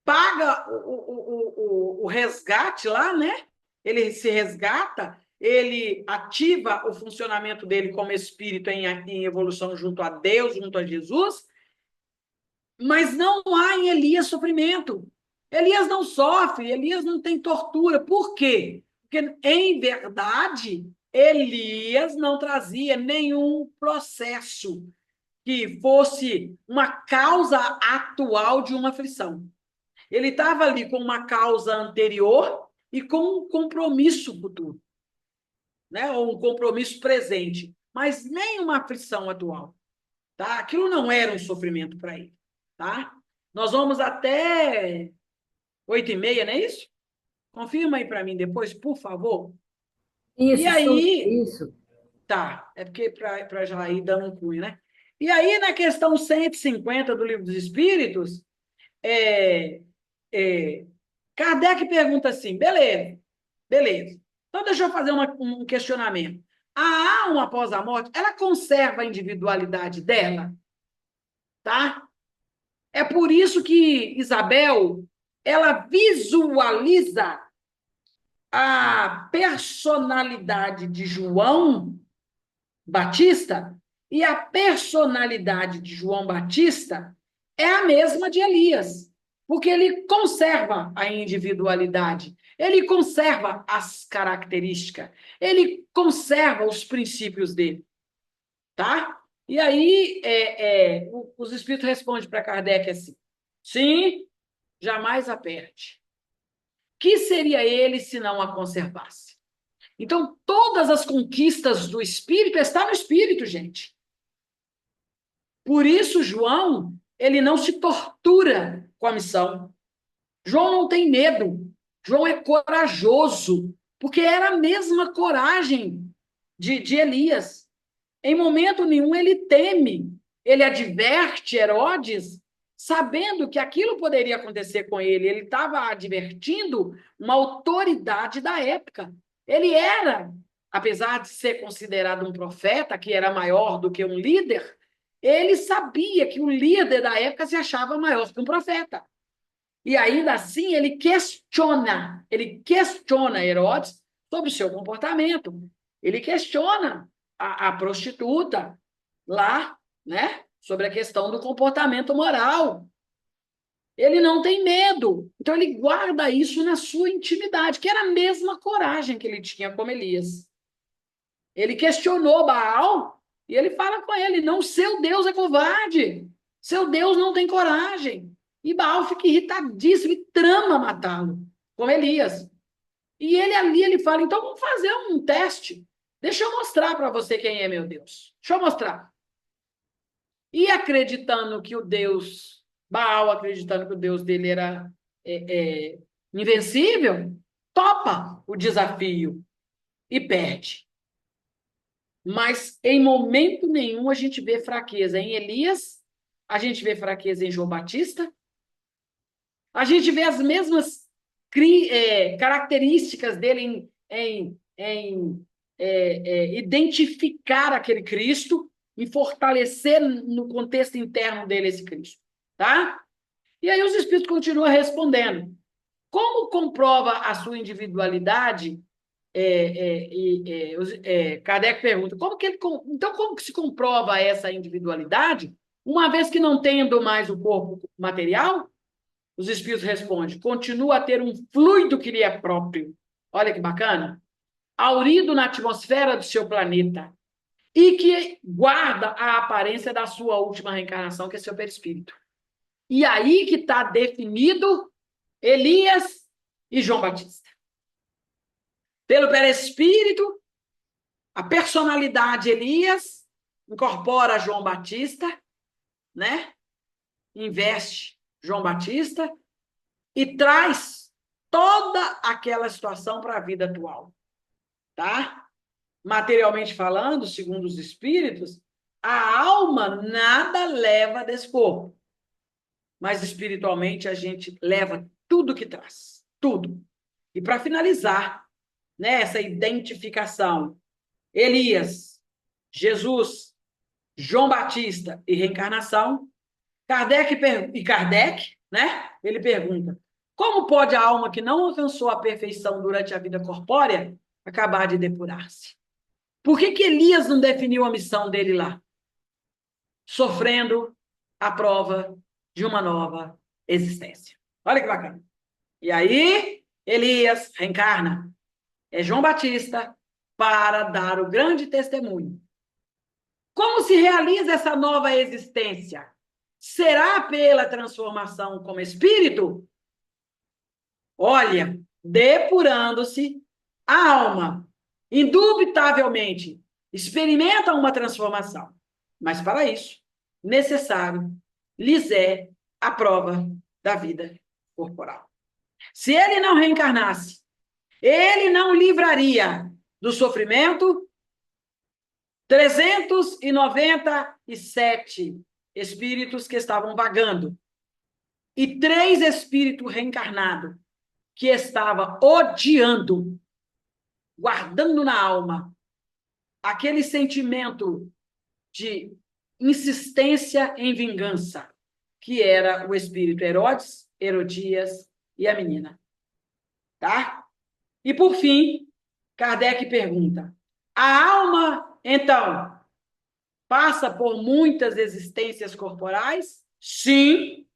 Speaker 4: paga o resgate lá, né? Ele se resgata, ele ativa o funcionamento dele como espírito em evolução junto a Deus, junto a Jesus, mas não há em Elias sofrimento. Elias não sofre, Elias não tem tortura. Por quê? Porque, em verdade, Elias não trazia nenhum processo que fosse uma causa atual de uma aflição. Ele estava ali com uma causa anterior e com um compromisso futuro, né? Ou um compromisso presente, mas nem uma aflição atual. Tá? Aquilo não era um sofrimento para ele. Tá? Nós vamos até 8h30, não é isso? Confirma aí para mim depois, por favor.
Speaker 1: Isso,
Speaker 4: E aí,
Speaker 1: isso.
Speaker 4: tá, é porque para já ir dando um cunho, né? E aí, na questão 150 do Livro dos Espíritos, Kardec pergunta assim, beleza. Então, deixa eu fazer um questionamento. A alma após a morte, ela conserva a individualidade dela? Tá? É por isso que Isabel, ela visualiza a personalidade de João Batista e a personalidade de João Batista é a mesma de Elias, porque ele conserva a individualidade, ele conserva as características, ele conserva os princípios dele, tá? E aí os espíritos respondem para Kardec assim, sim, jamais a perde. Que seria ele se não a conservasse? Então, todas as conquistas do espírito estão no espírito, gente. Por isso, João, ele não se tortura com a missão. João não tem medo. João é corajoso, porque era a mesma coragem de Elias. Em momento nenhum ele teme. Ele adverte Herodes, sabendo que aquilo poderia acontecer com ele. Ele estava advertindo uma autoridade da época. Ele era, apesar de ser considerado um profeta, que era maior do que um líder, ele sabia que o líder da época se achava maior que um profeta. E ainda assim ele questiona Herodes sobre o seu comportamento. Ele questiona a prostituta lá, né? Sobre a questão do comportamento moral. Ele não tem medo. Então, ele guarda isso na sua intimidade, que era a mesma coragem que ele tinha como Elias. Ele questionou Baal e ele fala com ele, não, seu Deus é covarde. Seu Deus não tem coragem. E Baal fica irritadíssimo e trama matá-lo, como Elias. E ele ali, ele fala, então vamos fazer um teste. Deixa eu mostrar para você quem é meu Deus. Deixa eu mostrar. E acreditando que o Deus, Baal acreditando que o Deus dele era invencível, topa o desafio e perde. Mas em momento nenhum a gente vê fraqueza em Elias, a gente vê fraqueza em João Batista, a gente vê as mesmas características dele em identificar aquele Cristo e fortalecer no contexto interno dele esse Cristo, tá? E aí os Espíritos continuam respondendo. Como comprova a sua individualidade? Kardec pergunta, então como que se comprova essa individualidade, uma vez que não tendo mais o corpo material? Os Espíritos respondem, continua a ter um fluido que lhe é próprio. Olha que bacana. Aurido na atmosfera do seu planeta e que guarda a aparência da sua última reencarnação, que é seu perispírito. E aí que está definido Elias e João Batista. Pelo perispírito, a personalidade Elias incorpora João Batista, né? Investe João Batista e traz toda aquela situação para a vida atual, tá? Materialmente falando, segundo os espíritos, a alma nada leva desse corpo, mas espiritualmente a gente leva tudo que traz, tudo. E para finalizar, né, essa identificação, Elias, Jesus, João Batista e reencarnação, Kardec, né, ele pergunta, como pode a alma que não alcançou a perfeição durante a vida corpórea acabar de depurar-se? Por que Elias não definiu a missão dele lá? Sofrendo a prova de uma nova existência. Olha que bacana. E aí, Elias reencarna. É João Batista para dar o grande testemunho. Como se realiza essa nova existência? Será pela transformação como espírito? Olha, depurando-se, a alma, indubitavelmente, experimenta uma transformação. Mas, para isso, necessário lhes é a prova da vida corporal. Se ele não reencarnasse, ele não livraria do sofrimento 397 espíritos que estavam vagando e 3 espíritos reencarnados que estavam odiando, guardando na alma aquele sentimento de insistência em vingança, que era o espírito Herodes, Herodias e a menina. Tá? E, por fim, Kardec pergunta, a alma, então, passa por muitas existências corporais? Sim.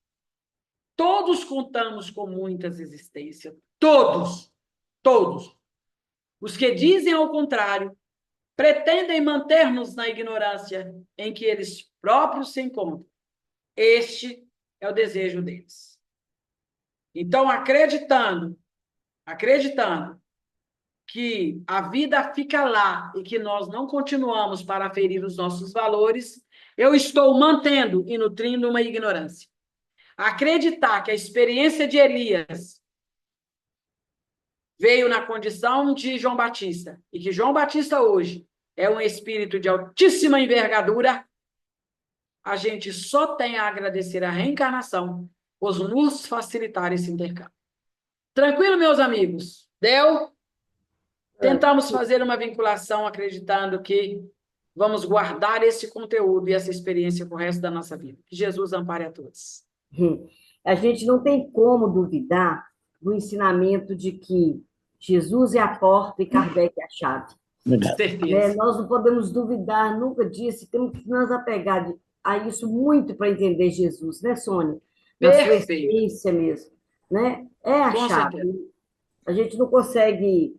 Speaker 4: Todos contamos com muitas existências. Todos. Todos. Os que dizem ao contrário pretendem manter-nos na ignorância em que eles próprios se encontram. Este é o desejo deles. Então, acreditando que a vida fica lá e que nós não continuamos para ferir os nossos valores, eu estou mantendo e nutrindo uma ignorância. Acreditar que a experiência de Elias veio na condição de João Batista e que João Batista hoje é um espírito de altíssima envergadura, a gente só tem a agradecer a reencarnação por nos facilitar esse intercâmbio. Tranquilo, meus amigos? Deu? Tentamos fazer uma vinculação acreditando que vamos guardar esse conteúdo e essa experiência para o resto da nossa vida. Que Jesus ampare a todos.
Speaker 1: A gente não tem como duvidar do ensinamento de que Jesus é a porta e Kardec é a chave.
Speaker 4: Certeza.
Speaker 1: Nós não podemos duvidar nunca disso, temos que nos apegar a isso muito para entender Jesus, né, Sônia? Na sua essência mesmo. Né? É a chave. Certeza. A gente não consegue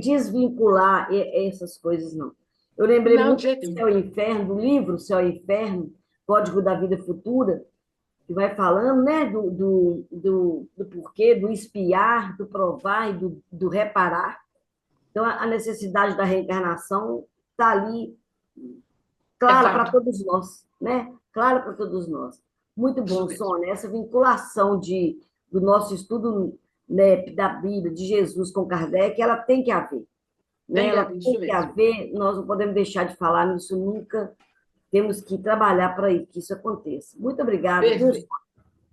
Speaker 1: desvincular essas coisas, não. Eu lembrei muito do Céu e Inferno, do livro Céu e Inferno, Código da Vida Futura, que vai falando, né, do porquê, do espiar, do provar e do reparar. Então, a necessidade da reencarnação está ali, clara para todos nós, né? Clara para todos nós. Muito bom, Sônia, essa vinculação do nosso estudo, né, da Bíblia, de Jesus com Kardec, ela tem que haver. né? Ela
Speaker 4: isso
Speaker 1: tem que
Speaker 4: mesmo.
Speaker 1: haver, nós não podemos deixar de falar nisso nunca, temos que trabalhar para que isso aconteça. Muito obrigada, viu?
Speaker 4: Perfeito.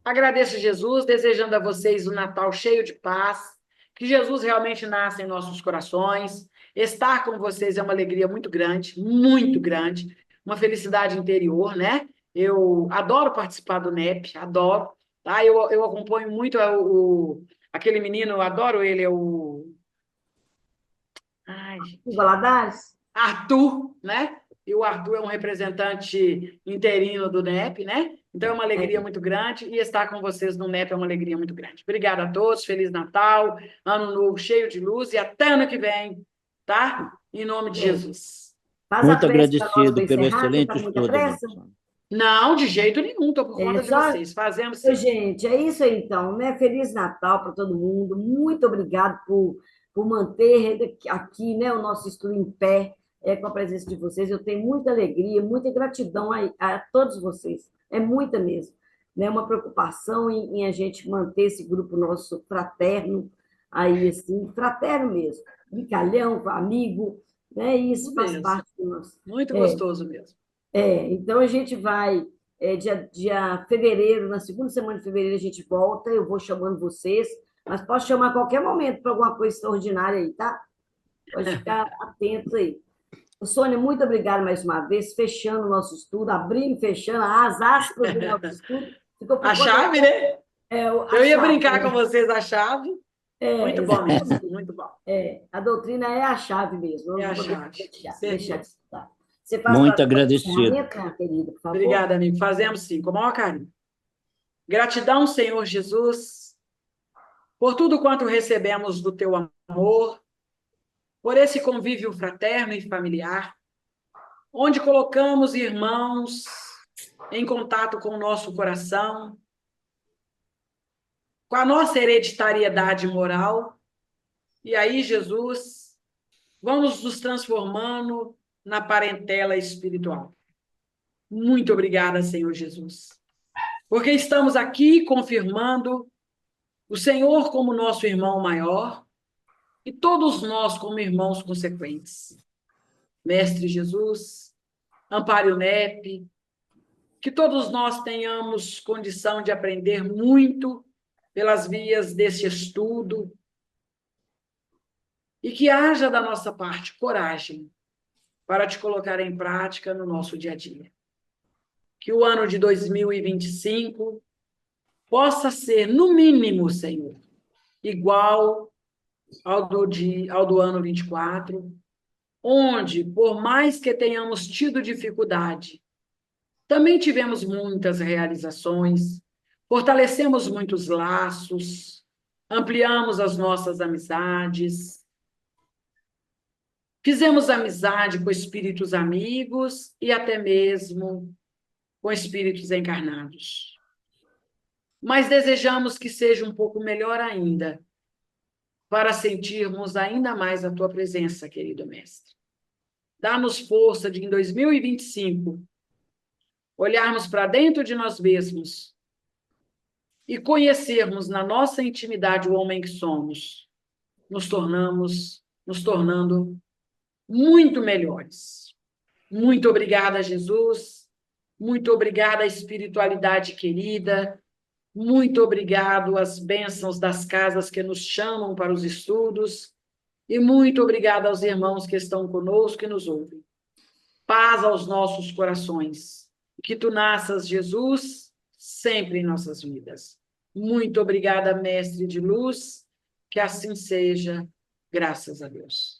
Speaker 4: Agradeço, Jesus, desejando a vocês um Natal cheio de paz, que Jesus realmente nasça em nossos corações. Estar com vocês é uma alegria muito grande, uma felicidade interior, né? Eu adoro participar do NEP, adoro, tá? Eu acompanho muito aquele menino, eu adoro ele, é o... Ai,
Speaker 1: O Valadares?
Speaker 4: Arthur, né? E o Arthur é um representante interino do NEP, né? Então é uma alegria muito grande e estar com vocês no NEP é uma alegria muito grande. Obrigada a todos, Feliz Natal, Ano Novo cheio de luz e até ano que vem, tá? Em nome de Jesus.
Speaker 1: Faz a
Speaker 3: Muito
Speaker 1: prece para nós para
Speaker 3: agradecido pelo
Speaker 1: encerrar, você está
Speaker 3: excelente
Speaker 1: com muita
Speaker 3: estudo,
Speaker 1: pressa?
Speaker 3: professor.
Speaker 4: Não, de jeito nenhum, estou por conta de
Speaker 1: Só,
Speaker 4: vocês. Fazemos sim.
Speaker 1: gente, é isso aí então, né? Feliz Natal para todo mundo. Muito obrigado por manter aqui, né, o nosso estudo em pé, com a presença de vocês. Eu tenho muita alegria, muita gratidão a todos vocês. É muita mesmo. Né? Uma preocupação em a gente manter esse grupo nosso fraterno, aí assim, fraterno mesmo, brincalhão, amigo, né? E isso faz
Speaker 4: Mesmo.
Speaker 1: parte do nosso.
Speaker 4: Muito gostoso mesmo.
Speaker 1: Então a gente vai, dia fevereiro, na segunda semana de fevereiro, a gente volta, eu vou chamando vocês, mas posso chamar a qualquer momento para alguma coisa extraordinária aí, tá? Pode ficar atentos aí. Sônia, muito obrigada mais uma vez, fechando o nosso estudo, abrindo e fechando as aspas do nosso estudo. Ficou por
Speaker 4: A chave, né? Eu ia brincar com vocês a chave. Muito bom mesmo, muito bom.
Speaker 1: A doutrina é a chave mesmo.
Speaker 4: É a chave.
Speaker 1: Deixar de estudar. Você faz
Speaker 3: Muito agradecido.
Speaker 1: minha querida, por favor?
Speaker 4: Obrigada, amigo. Fazemos sim, com o maior carinho. Gratidão, Senhor Jesus, por tudo quanto recebemos do teu amor, por esse convívio fraterno e familiar, onde colocamos irmãos em contato com o nosso coração, com a nossa hereditariedade moral. E aí, Jesus, vamos nos transformando na parentela espiritual. Muito obrigada, Senhor Jesus, porque estamos aqui confirmando o Senhor como nosso irmão maior e todos nós como irmãos consequentes. Mestre Jesus, ampare o NEP, que todos nós tenhamos condição de aprender muito pelas vias desse estudo e que haja da nossa parte coragem para te colocar em prática no nosso dia a dia. Que o ano de 2025 possa ser, no mínimo, Senhor, igual ao do ano 24, onde, por mais que tenhamos tido dificuldade, também tivemos muitas realizações, fortalecemos muitos laços, ampliamos as nossas amizades, fizemos amizade com espíritos amigos e até mesmo com espíritos encarnados. Mas desejamos que seja um pouco melhor ainda, para sentirmos ainda mais a tua presença, querido mestre. Dá-nos força de, em 2025, olharmos para dentro de nós mesmos e conhecermos na nossa intimidade o homem que somos, nos tornando muito melhores. Muito obrigada, Jesus. Muito obrigada, espiritualidade querida. Muito obrigado às bênçãos das casas que nos chamam para os estudos. E muito obrigada aos irmãos que estão conosco e nos ouvem. Paz aos nossos corações. Que tu nasças, Jesus, sempre em nossas vidas. Muito obrigada, Mestre de Luz. Que assim seja, graças a Deus.